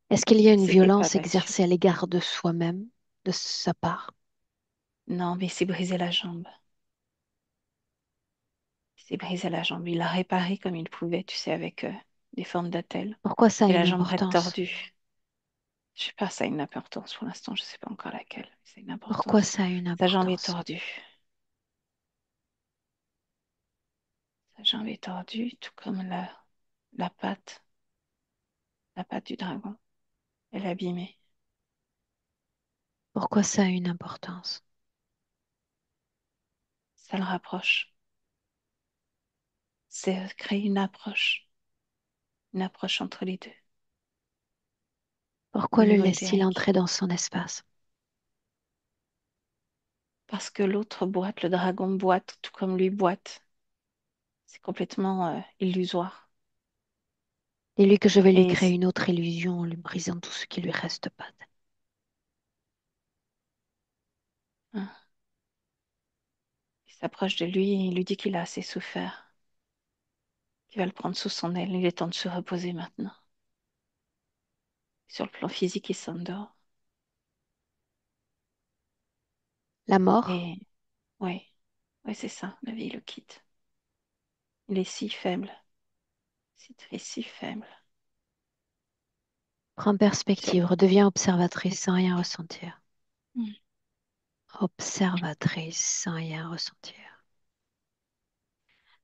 Est-ce qu'il y a Il une s'était pas violence battu. exercée à l'égard de soi-même, de sa part? Non, mais il s'est brisé la jambe. Il s'est brisé la jambe. Il l'a réparé comme il pouvait, tu sais, avec des formes d'attelle. Pourquoi ça a Et une la jambe reste importance? tordue. Je sais pas, ça a une importance pour l'instant, je sais pas encore laquelle. Mais ça a une Pourquoi importance. ça a une Sa jambe est importance? tordue. Sa jambe est tordue, tout comme la patte, la patte du dragon. Elle est abîmée. Pourquoi ça a une importance? Ça le rapproche. C'est créer une approche entre les deux, au Pourquoi le niveau laisse-t-il éthérique. entrer dans son espace? Parce que l'autre boite, le dragon boite, tout comme lui boite. C'est complètement illusoire. Dis-lui que je vais lui Et créer une autre illusion en lui brisant tout ce qui lui reste pas. hein, il s'approche de lui et il lui dit qu'il a assez souffert, qu'il va le prendre sous son aile. Il est temps de se reposer maintenant. Sur le plan physique, il s'endort. La mort Et oui, oui, c'est ça, la vie le quitte. Il est si faible, si triste, si faible. prend Sur... perspective, redevient observatrice sans rien ressentir. Mm. Observatrice sans rien ressentir.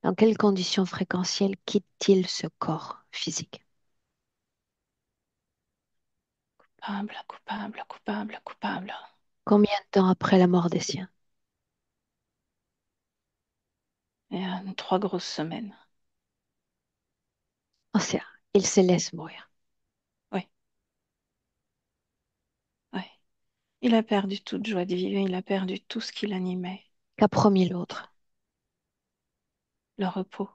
Dans quelles conditions fréquentielles quitte-t-il ce corps physique? Coupable, coupable, coupable, coupable. Combien de temps après la mort des siens? Et 3 grosses semaines. Oh, il se laisse mourir. Oui, oui. Il a perdu toute joie de vivre, il a perdu tout ce qui l'animait. Qu'a promis Tout. l'autre? Le repos,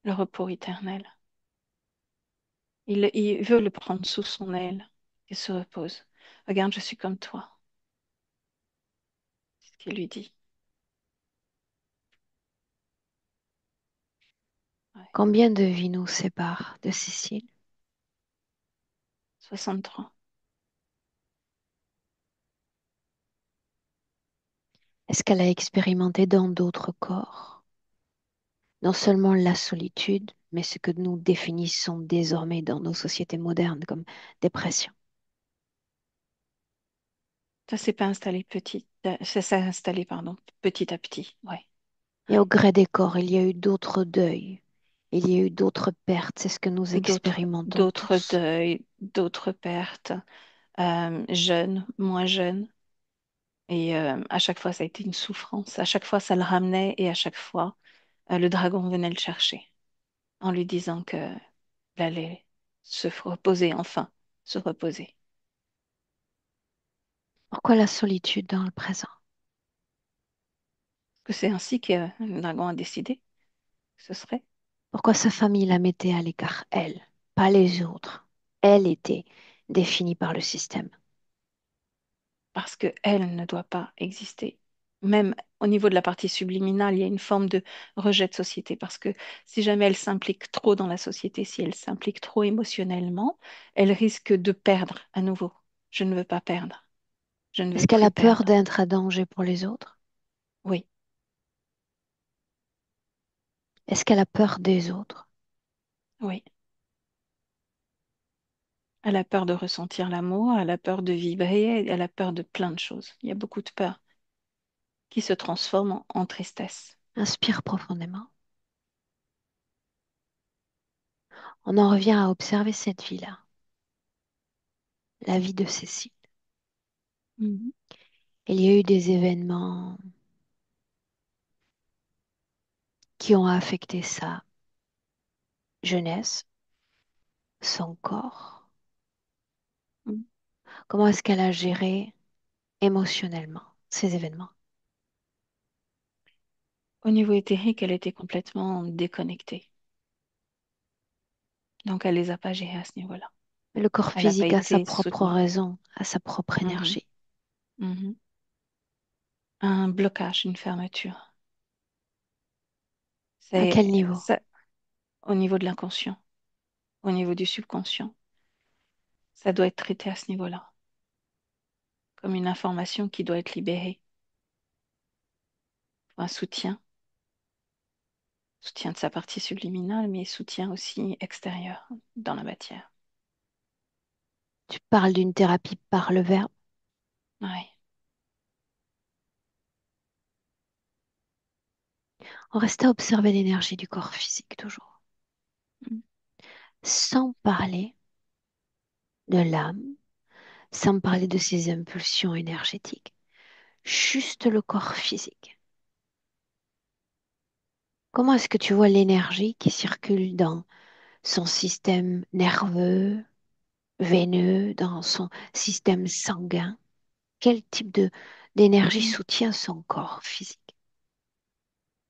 le repos éternel. Il veut le prendre sous son aile et se repose. Regarde, je suis comme toi, c'est ce qu'il lui dit. Ouais. Combien de vies nous séparent de Cécile? 63. Est-ce qu'elle a expérimenté dans d'autres corps non seulement la solitude, mais ce que nous définissons désormais dans nos sociétés modernes comme dépression? Ça s'est pas installé ça s'est installé, pardon, petit à petit. Ouais, Et ouais. au gré des corps, il y a eu d'autres deuils, il y a eu d'autres pertes, c'est ce que nous expérimentons D'autres tous. deuils, d'autres pertes, jeunes, moins jeunes. Et à chaque fois, ça a été une souffrance. À chaque fois, ça le ramenait et à chaque fois, le dragon venait le chercher en lui disant que il allait se reposer, enfin, se reposer. Pourquoi la solitude dans le présent? Que c'est ainsi que le dragon a décidé que ce serait. Pourquoi sa famille la mettait à l'écart, elle, pas les autres? Elle était définie par le système. Parce que elle ne doit pas exister. Même au niveau de la partie subliminale, il y a une forme de rejet de société. Parce que si jamais elle s'implique trop dans la société, si elle s'implique trop émotionnellement, elle risque de perdre à nouveau. Je ne veux pas perdre. Je ne Est-ce veux qu'elle plus a peur perdre. d'être un danger pour les autres? Oui, Est-ce qu'elle a peur des autres? oui. Elle a peur de ressentir l'amour, elle a peur de vibrer, elle a peur de plein de choses. Il y a beaucoup de peurs qui se transforment en tristesse. Inspire profondément. On en revient à observer cette vie-là, la vie de Cécile. Mhm. Il y a eu des événements qui ont affecté sa jeunesse, son corps. Mhm. Comment est-ce qu'elle a géré émotionnellement ces événements? Au niveau éthérique, elle était complètement déconnectée. Donc, elle les a pas gérés à ce niveau-là. Le corps Elle n'a pas physique a sa été propre soutenue. raison, a sa propre Mhm. énergie. Mhm. Un blocage, une fermeture. À quel C'est niveau? ça, au niveau de l'inconscient, au niveau du subconscient. Ça doit être traité à ce niveau-là, comme une information qui doit être libérée. Un soutien de sa partie subliminale, mais soutien aussi extérieur dans la matière. Tu parles d'une thérapie par le verbe. Oui. On reste à observer l'énergie du corps physique toujours, Mm. sans parler de l'âme, sans parler de ses impulsions énergétiques, juste le corps physique. Comment est-ce que tu vois l'énergie qui circule dans son système nerveux, veineux, dans son système sanguin? Quel type de d'énergie Mm. soutient son corps physique?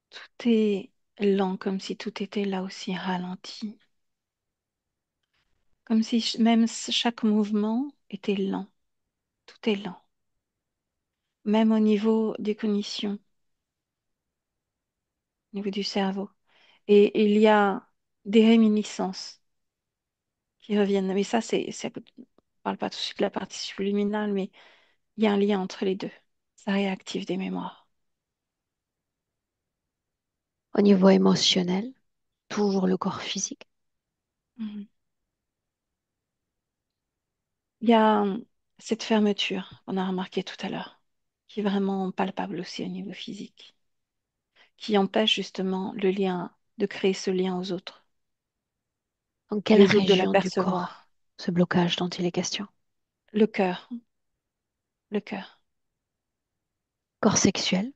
Tout est lent, comme si tout était là aussi ralenti. Comme si chaque mouvement était lent. Tout est lent. Même au niveau des cognitions, au niveau du cerveau. Et il y a des réminiscences qui reviennent. Mais ça, on ne parle pas tout de suite de la partie subliminale, mais il y a un lien entre les deux. Ça réactive des mémoires. Au niveau émotionnel, toujours le corps physique. Mhm. Il y a cette fermeture qu'on a remarqué tout à l'heure, qui est vraiment palpable aussi au niveau physique, qui empêche justement le lien, de créer ce lien aux autres, Dans quelle les autres de région du corps l'apercevoir. ce blocage dont il est question? Le cœur, le cœur, Corps sexuel.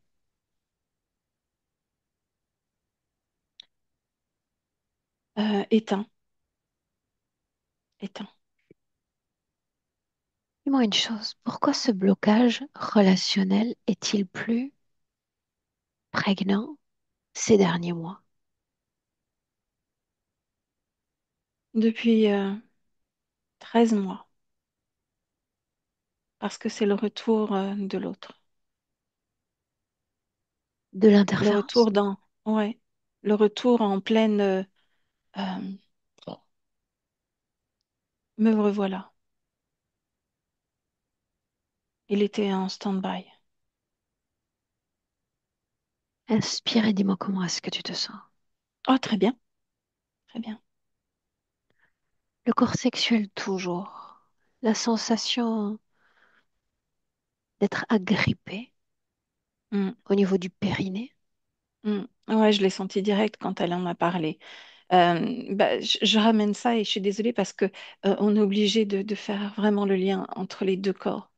éteint, éteint. Dis-moi une chose, pourquoi ce blocage relationnel est-il plus prégnant ces derniers mois? Depuis 13 mois, parce que c'est le retour de l'autre. De Le l'interférence? retour dans, ouais, le retour en pleine, euh, me revoilà. Il était en stand-by. Inspire et dis-moi comment est-ce que tu te sens. Oh, très bien, très bien. Le corps sexuel toujours. La sensation d'être agrippé Mm, au niveau du périnée. mm. Ouais, je l'ai senti direct quand elle en a parlé. Bah, je ramène ça et je suis désolée parce que on est obligé de faire vraiment le lien entre les deux corps.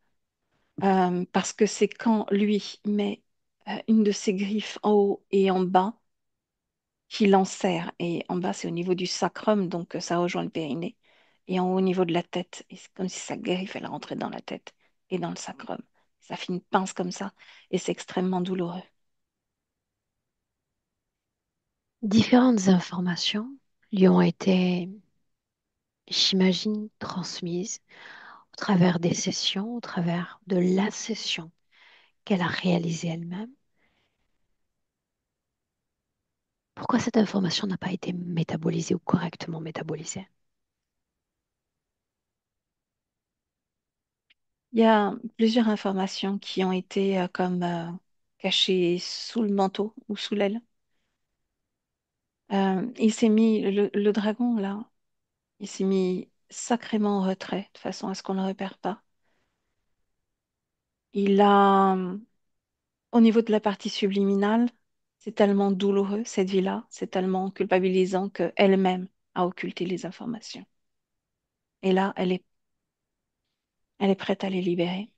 Parce que c'est quand lui met une de ses griffes en haut et en bas qu'il enserre. Et en bas, c'est au niveau du sacrum, donc ça rejoint le périnée. Et en haut, au niveau de la tête. Et c'est comme si sa griffe, elle rentrait dans la tête et dans le sacrum. Ça fait une pince comme ça et c'est extrêmement douloureux. Différentes informations lui ont été, j'imagine, transmises au travers des sessions, au travers de la session qu'elle a réalisée elle-même. Pourquoi cette information n'a pas été métabolisée ou correctement métabolisée? Il y a plusieurs informations qui ont été comme cachées sous le manteau ou sous l'aile. Il s'est mis, le dragon, là, il s'est mis sacrément en retrait, de façon à ce qu'on ne le repère pas. Il a, au niveau de la partie subliminale, c'est tellement douloureux, cette vie-là, c'est tellement culpabilisant qu'elle-même a occulté les informations. Et là, elle est prête à les libérer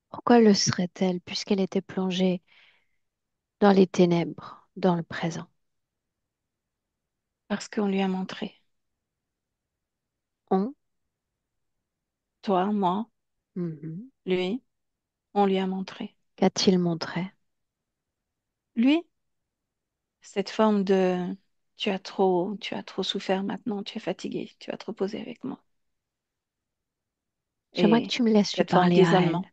Pourquoi le serait-elle puisqu'elle était plongée dans les ténèbres, dans le présent? parce qu'on lui a montré. On, Toi, moi, mhm. lui, on lui a montré. Qu'a-t-il montré? Lui, cette forme de tu as trop souffert maintenant, tu es fatigué, tu vas te reposer avec moi. J'aimerais que Et tu me laisses lui cette forme parler à elle d'isolement.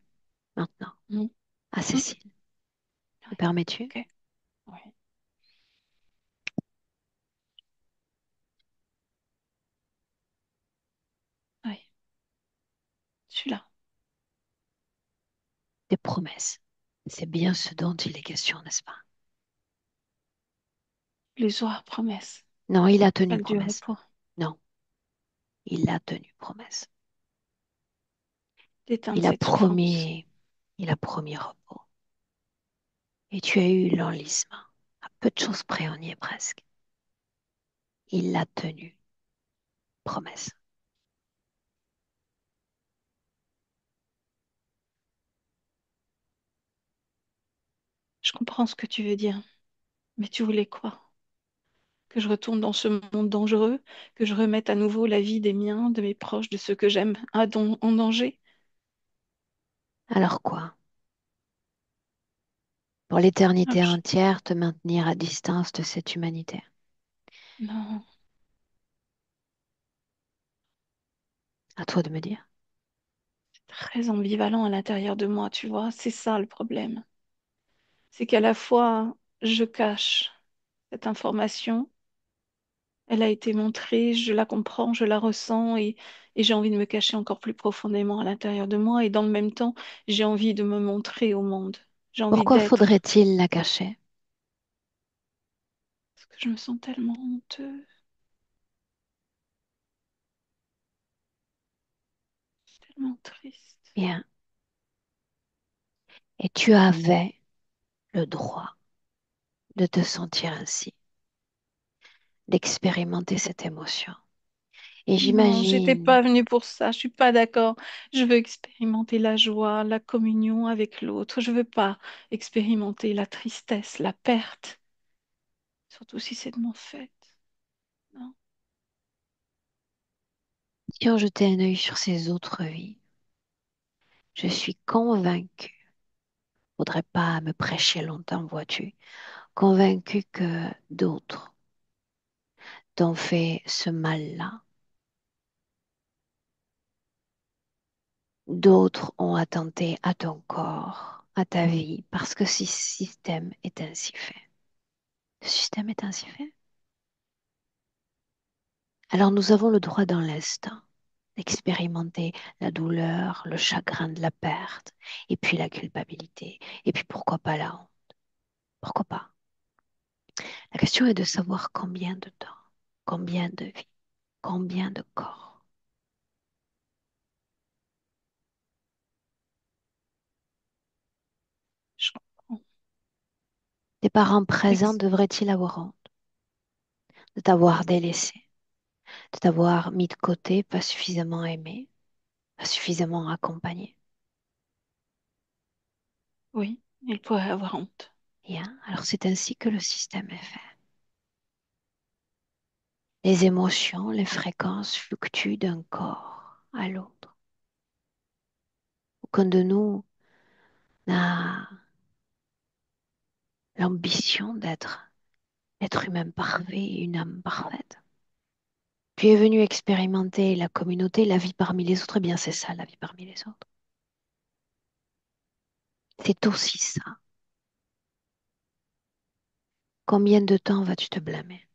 maintenant, Mhm. à Mhm. Cécile. Me Ouais, permets-tu? ok, oui, oui, je suis là. Des promesses. C'est bien ce dont il est question, n'est-ce pas? L'usure promesse, Non, il a pas tenu le dur promesse. repos. Non, il a tenu promesse. D'éteindre Il a cette souffrance. promis, il a promis repos. Et tu as eu l'enlisement. À peu de choses près, on y est presque. Il a tenu promesse. Je comprends ce que tu veux dire, mais tu voulais quoi? Que je retourne dans ce monde dangereux, que je remette à nouveau la vie des miens, de mes proches, de ceux que j'aime en danger? Alors quoi? Pour Alors, l'éternité entière, te maintenir à distance de cette humanité. non, À toi de me dire. très ambivalent à l'intérieur de moi, tu vois, c'est ça le problème. C'est qu'à la fois, je cache cette information, elle a été montrée, je la comprends, je la ressens et j'ai envie de me cacher encore plus profondément à l'intérieur de moi et dans le même temps, j'ai envie de me montrer au monde. J'ai envie Pourquoi d'être, faudrait-il la cacher? parce que je me sens tellement honteuse, tellement triste. Bien. Et tu avais le droit de te sentir ainsi, d'expérimenter cette émotion. Et Non, j'étais j'imagine, pas venue pour ça, je suis pas d'accord. Je veux expérimenter la joie, la communion avec l'autre. Je veux pas expérimenter la tristesse, la perte, surtout si c'est de mon fait. Non. si on jetait un œil sur ces autres vies, je suis convaincue, faudrait pas me prêcher longtemps, vois-tu, convaincue que d'autres t'ont fait ce mal-là. D'autres ont attenté à ton corps, à ta vie, parce que ce système est ainsi fait. Le système est ainsi fait. Alors nous avons le droit dans l'instant d'expérimenter la douleur, le chagrin de la perte, et puis la culpabilité, et puis pourquoi pas la honte. Pourquoi pas? La question est de savoir combien de temps, combien de vies, combien de corps. Je comprends. Tes parents présents Ex- devraient-ils avoir honte de t'avoir délaissé, de t'avoir mis de côté, pas suffisamment aimé, pas suffisamment accompagné? Oui, il pourrait avoir honte. Bien, alors c'est ainsi que le système est fait. Les émotions, les fréquences fluctuent d'un corps à l'autre. Aucun de nous n'a l'ambition d'être l'être humain parfait et une âme parfaite. Tu es venu expérimenter la communauté, la vie parmi les autres. Eh bien, c'est ça, la vie parmi les autres. C'est aussi ça. Combien de temps vas-tu te blâmer?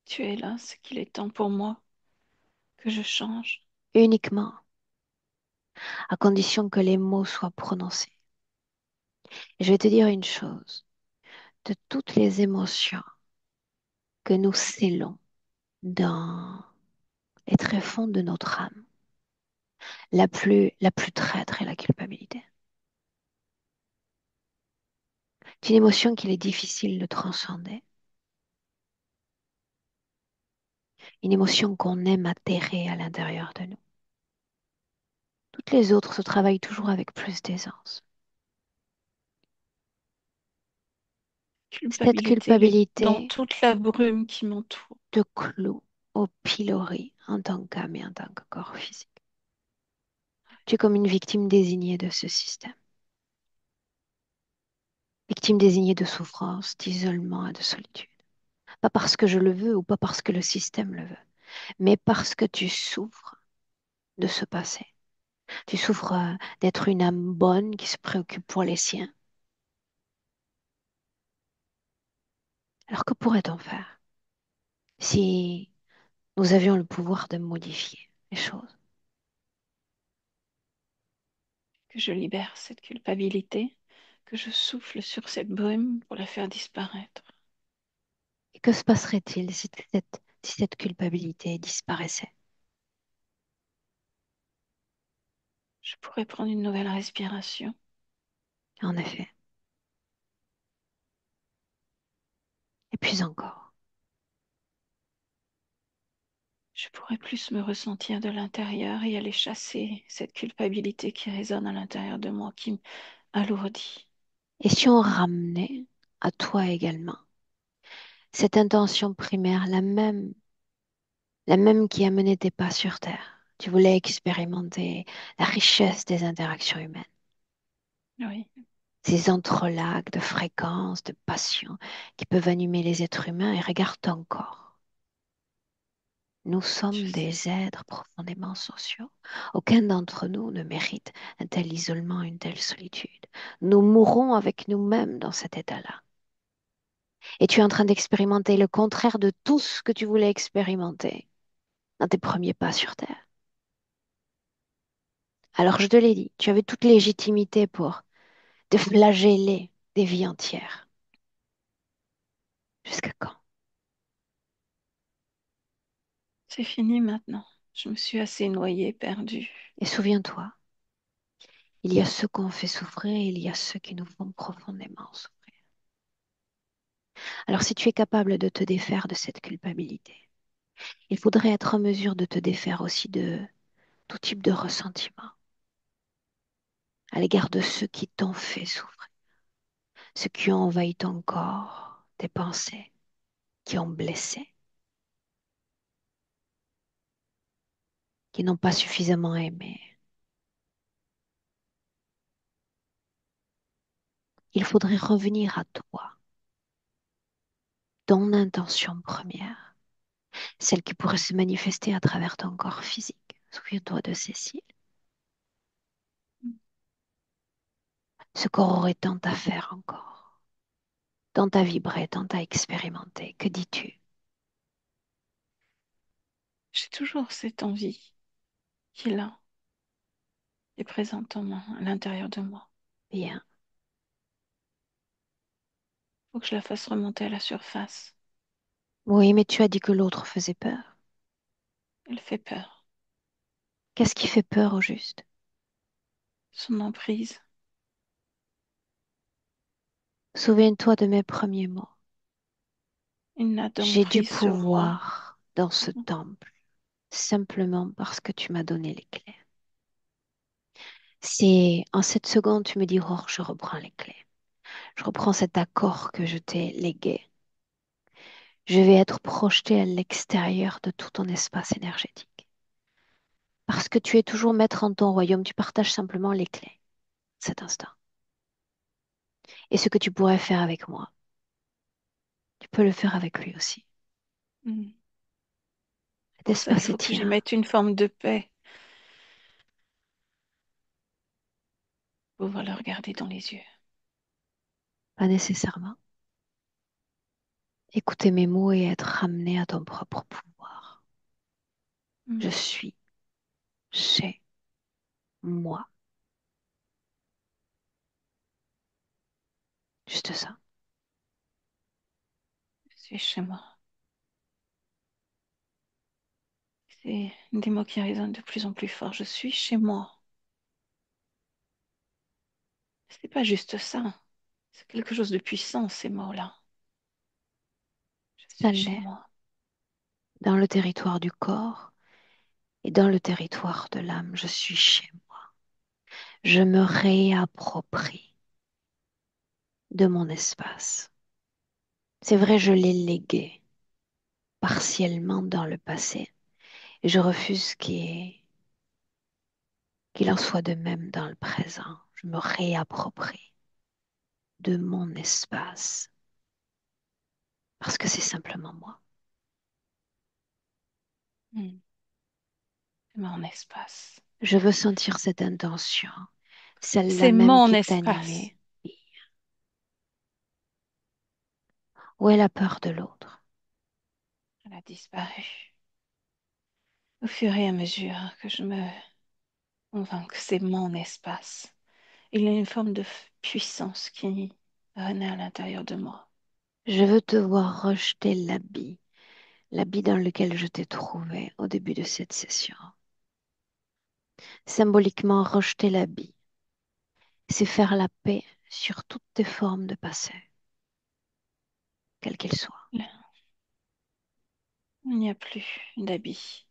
Tu es là, c'est qu'il est temps pour moi que je change. Uniquement à condition que les mots soient prononcés. Et je vais te dire une chose. De toutes les émotions que nous scellons dans les tréfonds de notre âme, la plus traître est la culpabilité. C'est une émotion qu'il est difficile de transcender. Une émotion qu'on aime atterrer à l'intérieur de nous. Toutes les autres se travaillent toujours avec plus d'aisance. Cette Culpabilité, dans culpabilité toute la brume qui m'entoure. te cloue au pilori en tant qu'âme et en tant que corps physique. Tu es comme une victime désignée de ce système. Victime désignée de souffrance, d'isolement et de solitude. Pas parce que je le veux ou pas parce que le système le veut, mais parce que tu souffres de ce passé. Tu souffres d'être une âme bonne qui se préoccupe pour les siens. Alors que pourrait-on faire si nous avions le pouvoir de modifier les choses? Que je libère cette culpabilité, que je souffle sur cette brume pour la faire disparaître. Et que se passerait-il si cette culpabilité disparaissait? Je pourrais prendre une nouvelle respiration. En effet. Et puis encore. Je pourrais plus me ressentir de l'intérieur et aller chasser cette culpabilité qui résonne à l'intérieur de moi, qui m'alourdit. Et si on ramenait à toi également cette intention primaire, la même qui a mené tes pas sur Terre? Tu voulais expérimenter la richesse des interactions humaines, Oui, ces entrelacs de fréquences, de passions qui peuvent animer les êtres humains. Et regarde ton corps. Nous je sommes sais. des êtres profondément sociaux. Aucun d'entre nous ne mérite un tel isolement, une telle solitude. Nous mourrons avec nous-mêmes dans cet état-là. Et tu es en train d'expérimenter le contraire de tout ce que tu voulais expérimenter dans tes premiers pas sur Terre. Alors je te l'ai dit, tu avais toute légitimité pour te flageller des vies entières. Jusqu'à quand? C'est fini maintenant. Je me suis assez noyée, perdue. Et souviens-toi, il y a ceux qu'on fait souffrir et il y a ceux qui nous font profondément souffrir. Alors si tu es capable de te défaire de cette culpabilité, il faudrait être en mesure de te défaire aussi de tout type de ressentiment à l'égard de ceux qui t'ont fait souffrir, ceux qui ont envahi ton corps, tes pensées, qui ont blessé, qui n'ont pas suffisamment aimé. Il faudrait revenir à toi, ton intention première, celle qui pourrait se manifester à travers ton corps physique. Souviens-toi de Cécile. Ce corps aurait tant à faire encore, tant à vibrer, tant à expérimenter. Que dis-tu? J'ai toujours cette envie qui est là, est présente à l'intérieur de moi. Bien. Faut que je la fasse remonter à la surface. Oui, mais tu as dit que l'autre faisait peur. Elle fait peur. Qu'est-ce qui fait peur au juste? Son emprise, Souviens-toi de mes premiers mots. il n'a J'ai du d'emprise sur moi. pouvoir dans ce temple simplement parce que tu m'as donné les clés. Si en cette seconde tu me dis, oh, je reprends les clés, je reprends cet accord que je t'ai légué, je vais être projeté à l'extérieur de tout ton espace énergétique. Parce que tu es toujours maître en ton royaume, tu partages simplement les clés, cet instant. Et ce que tu pourrais faire avec moi, tu peux le faire avec lui aussi. Mm. Cet Pour ça, il espace est faut que j'y tien, mette une forme de paix, pouvoir le regarder dans les yeux. pas nécessairement. Écouter mes mots et être ramené à ton propre pouvoir. Je Mm. suis chez moi. Juste ça. Je suis chez moi. C'est des mots qui résonnent de plus en plus fort. Je suis chez moi. C'est pas juste ça. C'est quelque chose de puissant, ces mots-là. Je Ça suis chez l'est moi. dans le territoire du corps et dans le territoire de l'âme. Je suis chez moi. Je me réapproprie de mon espace. C'est vrai, je l'ai légué partiellement dans le passé. Et je refuse qu'il en soit de même dans le présent. Je me réapproprie de mon espace parce que c'est simplement moi. Mm. C'est mon espace. Je veux sentir cette intention, celle-là C'est même mon qui espace. t'animait. Où est la peur de l'autre? Elle a disparu. Au fur et à mesure que je me convainc que c'est mon espace, il y a une forme de puissance qui renaît à l'intérieur de moi. Je veux te voir rejeter l'habit dans lequel je t'ai trouvé au début de cette session. Symboliquement, rejeter l'habit, c'est faire la paix sur toutes tes formes de passé, quelles qu'elles soient. Là, il n'y a plus d'habit.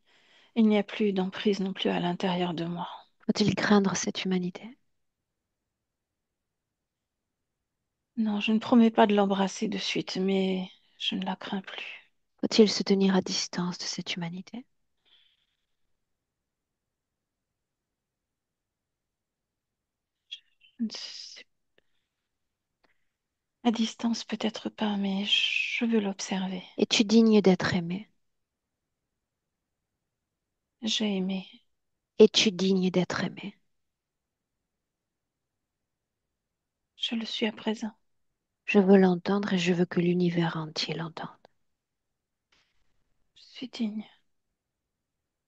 Il n'y a plus d'emprise non plus à l'intérieur de moi. Faut-il craindre cette humanité? Non, je ne promets pas de l'embrasser de suite, mais je ne la crains plus. Faut-il se tenir à distance de cette humanité? Je ne sais- À distance, peut-être pas, mais je veux l'observer. Es-tu digne d'être aimé? J'ai aimé. Es-tu digne d'être aimé? Je le suis à présent. Je veux l'entendre et je veux que l'univers entier l'entende. Je suis digne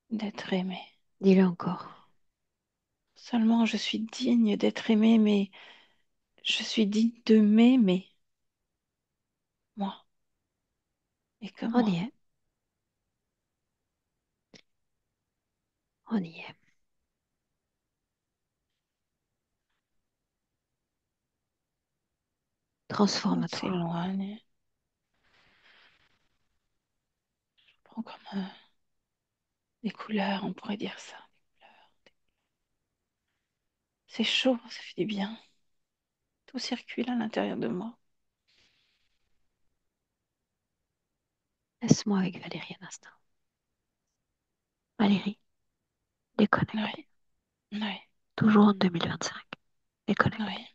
d'être aimé. Dis-le encore. Seulement, je suis digne d'être aimé, mais je suis digne de m'aimer, moi, et que On y moi. est, on y est. On Transforme-toi. s'éloigne. Je prends comme des couleurs, on pourrait dire ça. Des couleurs. C'est chaud, ça fait du bien. Tout circule à l'intérieur de moi. Laisse-moi avec Valérie un instant. Valérie, déconnecte. Oui, oui, Toujours en 2025. Déconnecte. oui.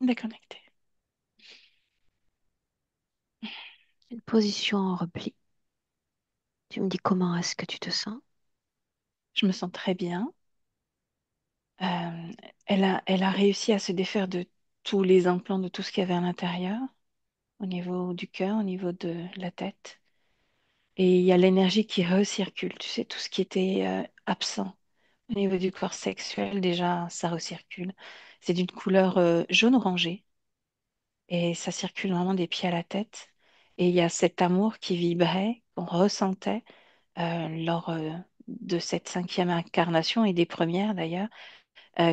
Déconnecté. Une position en repli. Tu me dis comment est-ce que tu te sens? Je me sens très bien. Euh, elle a réussi à se défaire de tous les implants, de tout ce qu'il y avait à l'intérieur, au niveau du cœur, au niveau de la tête. Et il y a l'énergie qui recircule, tu sais, tout ce qui était absent. Au niveau du corps sexuel, déjà, ça recircule. C'est d'une couleur jaune orangé et ça circule vraiment des pieds à la tête. Et il y a cet amour qui vibrait, qu'on ressentait lors de cette cinquième incarnation et des premières d'ailleurs,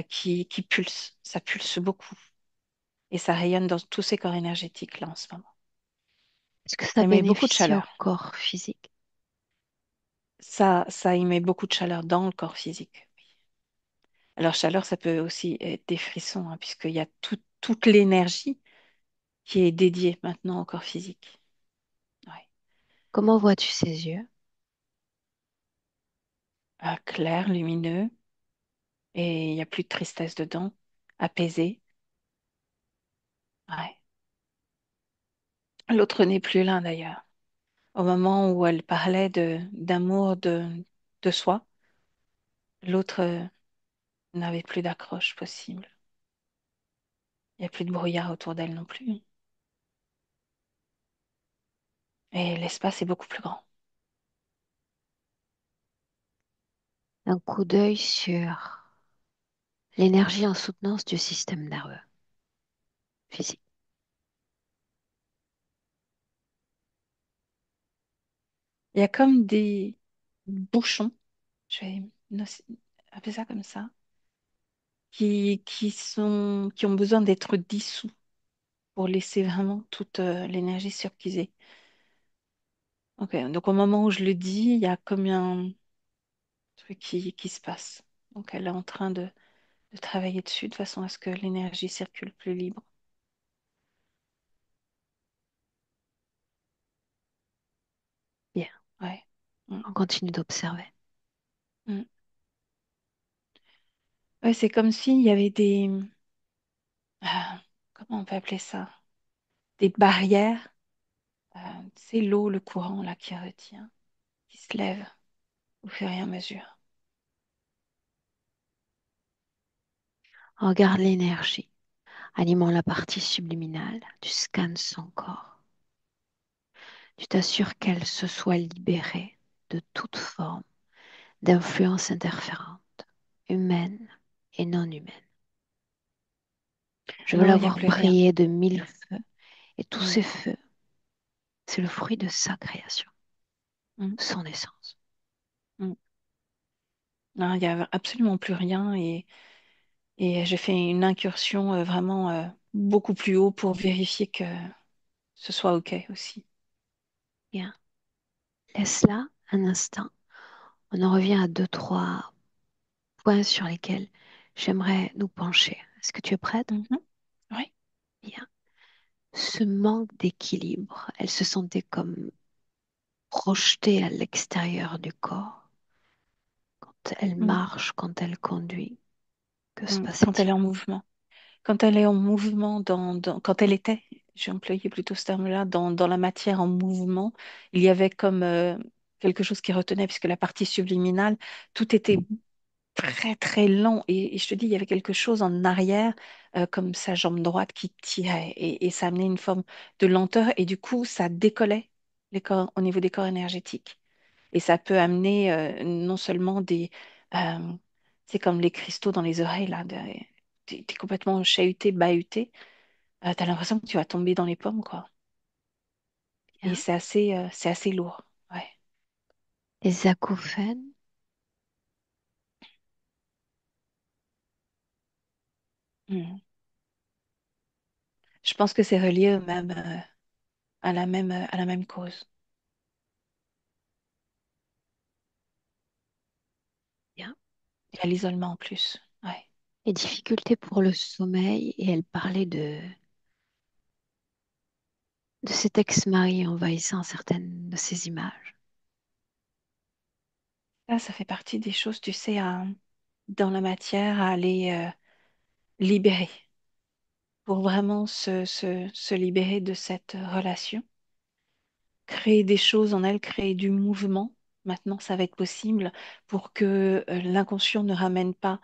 qui pulse. Ça pulse beaucoup et ça rayonne dans tous ces corps énergétiques là en ce moment. Est-ce que ça Ça émet beaucoup de bénéficie au chaleur. corps physique? Ça émet beaucoup de chaleur dans le corps physique. Alors, chaleur, ça peut aussi être des frissons, hein, puisqu'il y a toute l'énergie qui est dédiée maintenant au corps physique. Ouais. Comment vois-tu ses yeux? clair, lumineux, et il n'y a plus de tristesse dedans, apaisé. Ouais. L'autre n'est plus là d'ailleurs. Au moment où elle parlait d'amour de soi, l'autre n'avait plus d'accroche possible. Il n'y a plus de brouillard autour d'elle non plus. Et l'espace est beaucoup plus grand. Un coup d'œil sur l'énergie en soutenance du système nerveux physique. Il y a comme des bouchons, je vais appeler ça comme ça, qui ont besoin d'être dissous pour laisser vraiment toute l'énergie circuler. Ok, donc au moment où je le dis, il y a comme un truc qui se passe. Donc elle est en train de travailler dessus de façon à ce que l'énergie circule plus libre. Bien, Ouais. Mm, on continue d'observer. mm. Ouais, c'est comme s'il y avait comment on peut appeler ça? Des barrières. C'est l'eau, le courant là qui retient, qui se lève au fur et à mesure. Regarde l'énergie, animant la partie subliminale. Tu scannes son corps. Tu t'assures qu'elle se soit libérée de toute forme d'influence interférente, humaine et non humaine. Je veux Non, la il n'y a voir plus rien. briller de mille feux, et tous Mm, ces feux, c'est le fruit de sa création, mm, son essence. mm. Non, il n'y a absolument plus rien et j'ai fait une incursion vraiment beaucoup plus haut pour vérifier que ce soit OK aussi. Bien. Laisse-la un instant. On en revient à deux, trois points sur lesquels j'aimerais nous pencher. Est-ce que tu es prête? Mhm. Oui. Bien. Ce manque d'équilibre, elle se sentait comme projetée à l'extérieur du corps. Quand elle Mm, marche, quand elle conduit, que se mm. Quand elle passait-il? est en mouvement. Quand elle est en mouvement, quand elle était, j'ai employé plutôt ce terme-là, dans la matière en mouvement, il y avait comme quelque chose qui retenait, puisque la partie subliminale, tout était très très lent. Et je te dis, il y avait quelque chose en arrière, comme sa jambe droite qui tirait. Et ça amenait une forme de lenteur. Et du coup, ça décollait les corps, au niveau des corps énergétiques. Et ça peut amener non seulement euh, c'est comme les cristaux dans les oreilles, là. T'es complètement chahuté, bahuté. T'as l'impression que tu vas tomber dans les pommes, quoi. Et Bien. c'est assez lourd. Ouais. Les acouphènes, Mm. Je pense que c'est relié au même, à la même cause. bien. Et à l'isolement en plus. Ouais. Les difficultés pour le sommeil, et elle parlait de cet ex-mari envahissant certaines de ses images. Ça fait partie des choses, tu sais, dans la matière, à aller libérer, pour vraiment se libérer de cette relation, créer des choses en elle, créer du mouvement. Maintenant, ça va être possible pour que l'inconscient ne ramène pas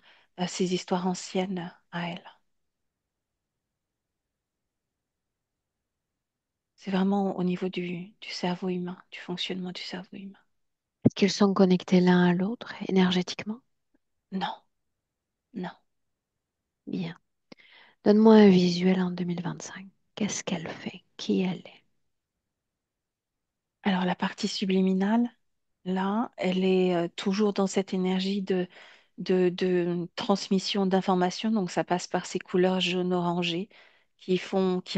ces histoires anciennes à elle. C'est vraiment au niveau du cerveau humain, du fonctionnement du cerveau humain. Est-ce qu'ils sont connectés l'un à l'autre énergétiquement? Non, non. Bien. Donne-moi un visuel en 2025. Qu'est-ce qu'elle fait? Qui elle est? Alors la partie subliminale, là, elle est toujours dans cette énergie de transmission d'informations. Donc ça passe par ces couleurs jaune-orangé qui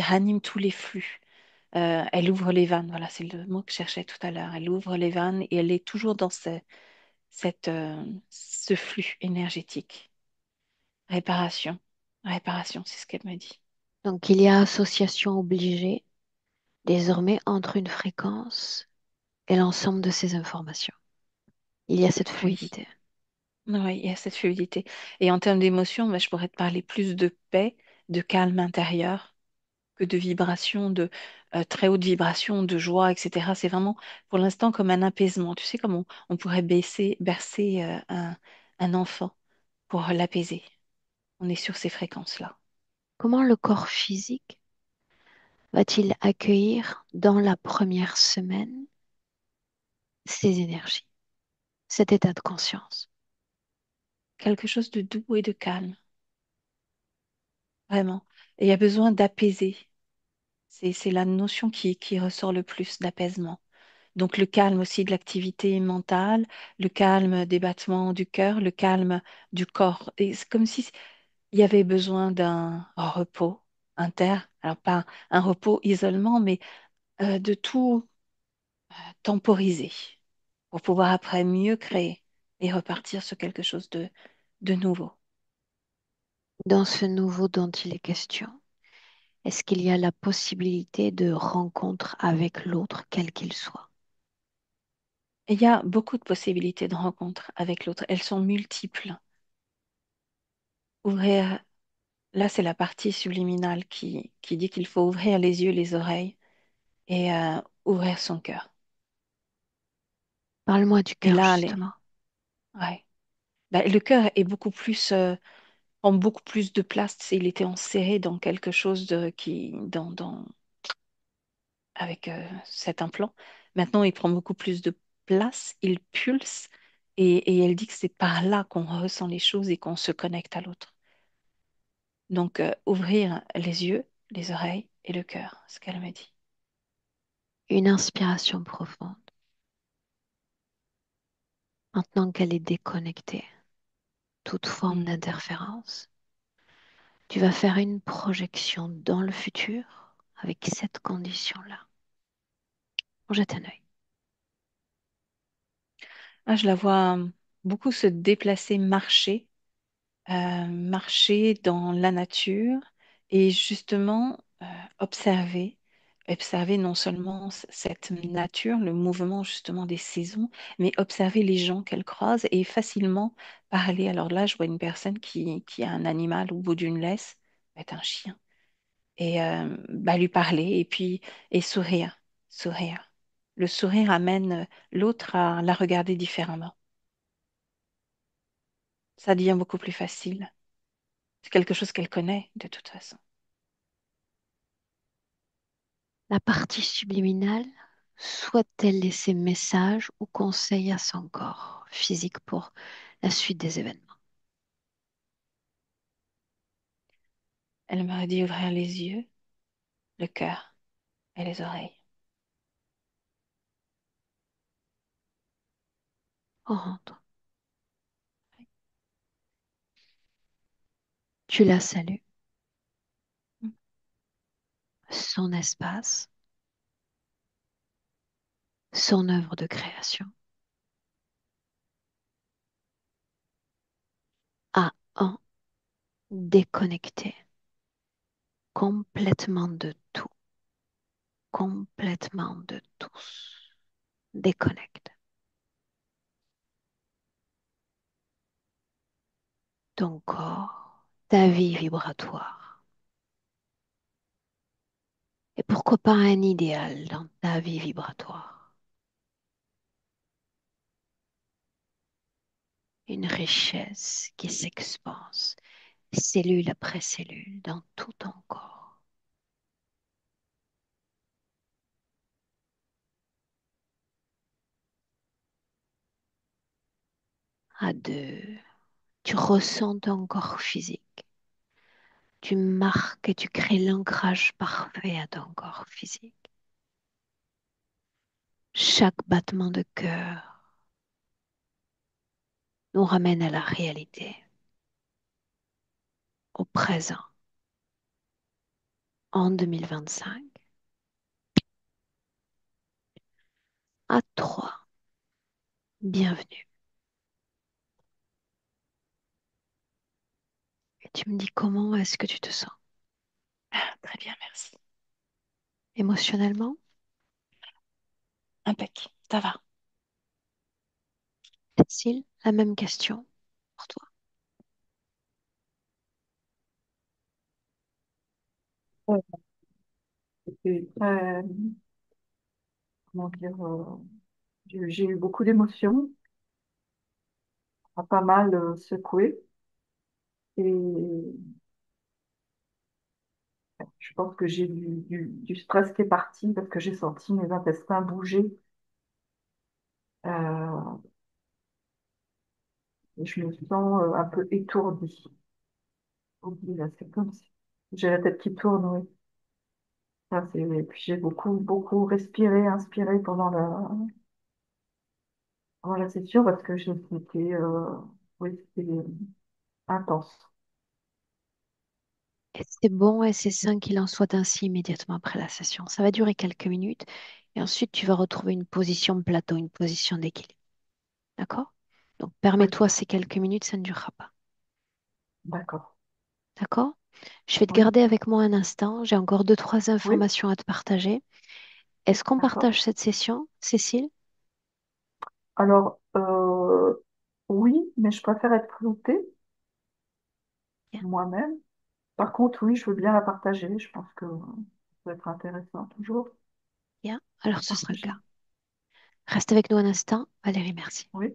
raniment tous les flux. Elle ouvre les vannes, voilà, c'est le mot que je cherchais tout à l'heure. Elle ouvre les vannes et elle est toujours dans ce flux énergétique. Réparation. Réparation, c'est ce qu'elle me dit. Donc, il y a association obligée désormais entre une fréquence et l'ensemble de ces informations. Il y a cette Oui, fluidité. Oui, il y a cette fluidité. Et en termes d'émotion, bah, je pourrais te parler plus de paix, de calme intérieur que de vibration, de très haute vibration, de joie, etc. C'est vraiment pour l'instant comme un apaisement. Tu sais, comme on pourrait bercer un enfant pour l'apaiser. On est sur ces fréquences-là. Comment le corps physique va-t-il accueillir dans la première semaine ces énergies, cet état de conscience? Quelque chose de doux et de calme, vraiment. Et il y a besoin d'apaiser. C'est la notion qui ressort le plus d'apaisement. Donc le calme aussi de l'activité mentale, le calme des battements du cœur, le calme du corps. Et c'est comme si il y avait besoin d'un repos inter, alors pas un repos isolement, mais de tout temporiser pour pouvoir après mieux créer et repartir sur quelque chose de nouveau. Dans ce nouveau dont il est question, est-ce qu'il y a la possibilité de rencontre avec l'autre, quel qu'il soit? Et il y a beaucoup de possibilités de rencontre avec l'autre. Elles sont multiples. Ouvrir, là c'est la partie subliminale qui dit qu'il faut ouvrir les yeux, les oreilles et ouvrir son cœur. Parle-moi du Et cœur, là, justement. ouais. Bah, le cœur est beaucoup plus, prend beaucoup plus de place. Tu sais, il était enserré dans quelque chose avec cet implant. Maintenant, il prend beaucoup plus de place, il pulse et elle dit que c'est par là qu'on ressent les choses et qu'on se connecte à l'autre. Donc, ouvrir les yeux, les oreilles et le cœur, ce qu'elle me dit. Une inspiration profonde. Maintenant qu'elle est déconnectée, toute forme Hmm. d'interférence, tu vas faire une projection dans le futur avec cette condition-là. On jette un œil. Ah, je la vois beaucoup se déplacer, marcher dans la nature et justement observer, observer non seulement cette nature, le mouvement justement des saisons, mais observer les gens qu'elle croise et facilement parler. Alors là, je vois une personne qui a un animal au bout d'une laisse, peut-être un chien, et bah, lui parler et puis et sourire, sourire. Le sourire amène l'autre à la regarder différemment. Ça devient beaucoup plus facile. C'est quelque chose qu'elle connaît de toute façon. La partie subliminale souhaite-t-elle laisser message ou conseil à son corps physique pour la suite des événements? Elle m'aurait dit ouvrir les yeux, le cœur et les oreilles. On rentre. Tu la salues, son espace, son œuvre de création, à un déconnecté complètement de tout, complètement de tous. Déconnecte ton corps, ta vie vibratoire. Et pourquoi pas un idéal dans ta vie vibratoire? Une richesse qui s'expanse, cellule après cellule, dans tout ton corps. À deux, tu ressens ton corps physique. Tu marques et tu crées l'ancrage parfait à ton corps physique. Chaque battement de cœur nous ramène à la réalité, au présent, en 2025. À trois, bienvenue. Et tu me dis comment est-ce que tu te sens Ah, très bien, merci. émotionnellement? Impec, ça va. Cécile, la même question. Ouais. C'était très, comment dire, j'ai eu beaucoup d'émotions, a pas mal secoué. Et je pense que j'ai du stress qui est parti parce que j'ai senti mes intestins bouger. Euh, et je me sens un peu étourdie. Étourdie, là, c'est comme si j'ai la tête qui tourne, oui. Et puis j'ai beaucoup respiré, inspiré pendant la session parce que c'était oui, c'était intense. Et c'est bon et c'est sain qu'il en soit ainsi immédiatement après la session. Ça va durer quelques minutes et ensuite tu vas retrouver une position plateau, une position d'équilibre. D'accord? Donc Oui, permets-toi ces quelques minutes, ça ne durera pas. d'accord. D'accord? Je vais te Oui, garder avec moi un instant. J'ai encore deux, trois oui, informations à te partager. Est-ce qu'on d'accord. partage cette session, Cécile? Alors, oui, mais je préfère être floutée Bien, moi-même. Par contre, oui, je veux bien la partager. Je pense que ça peut être intéressant toujours bien. de Alors ce sera le partager. cas. Reste avec nous un instant. Valérie, merci. Oui.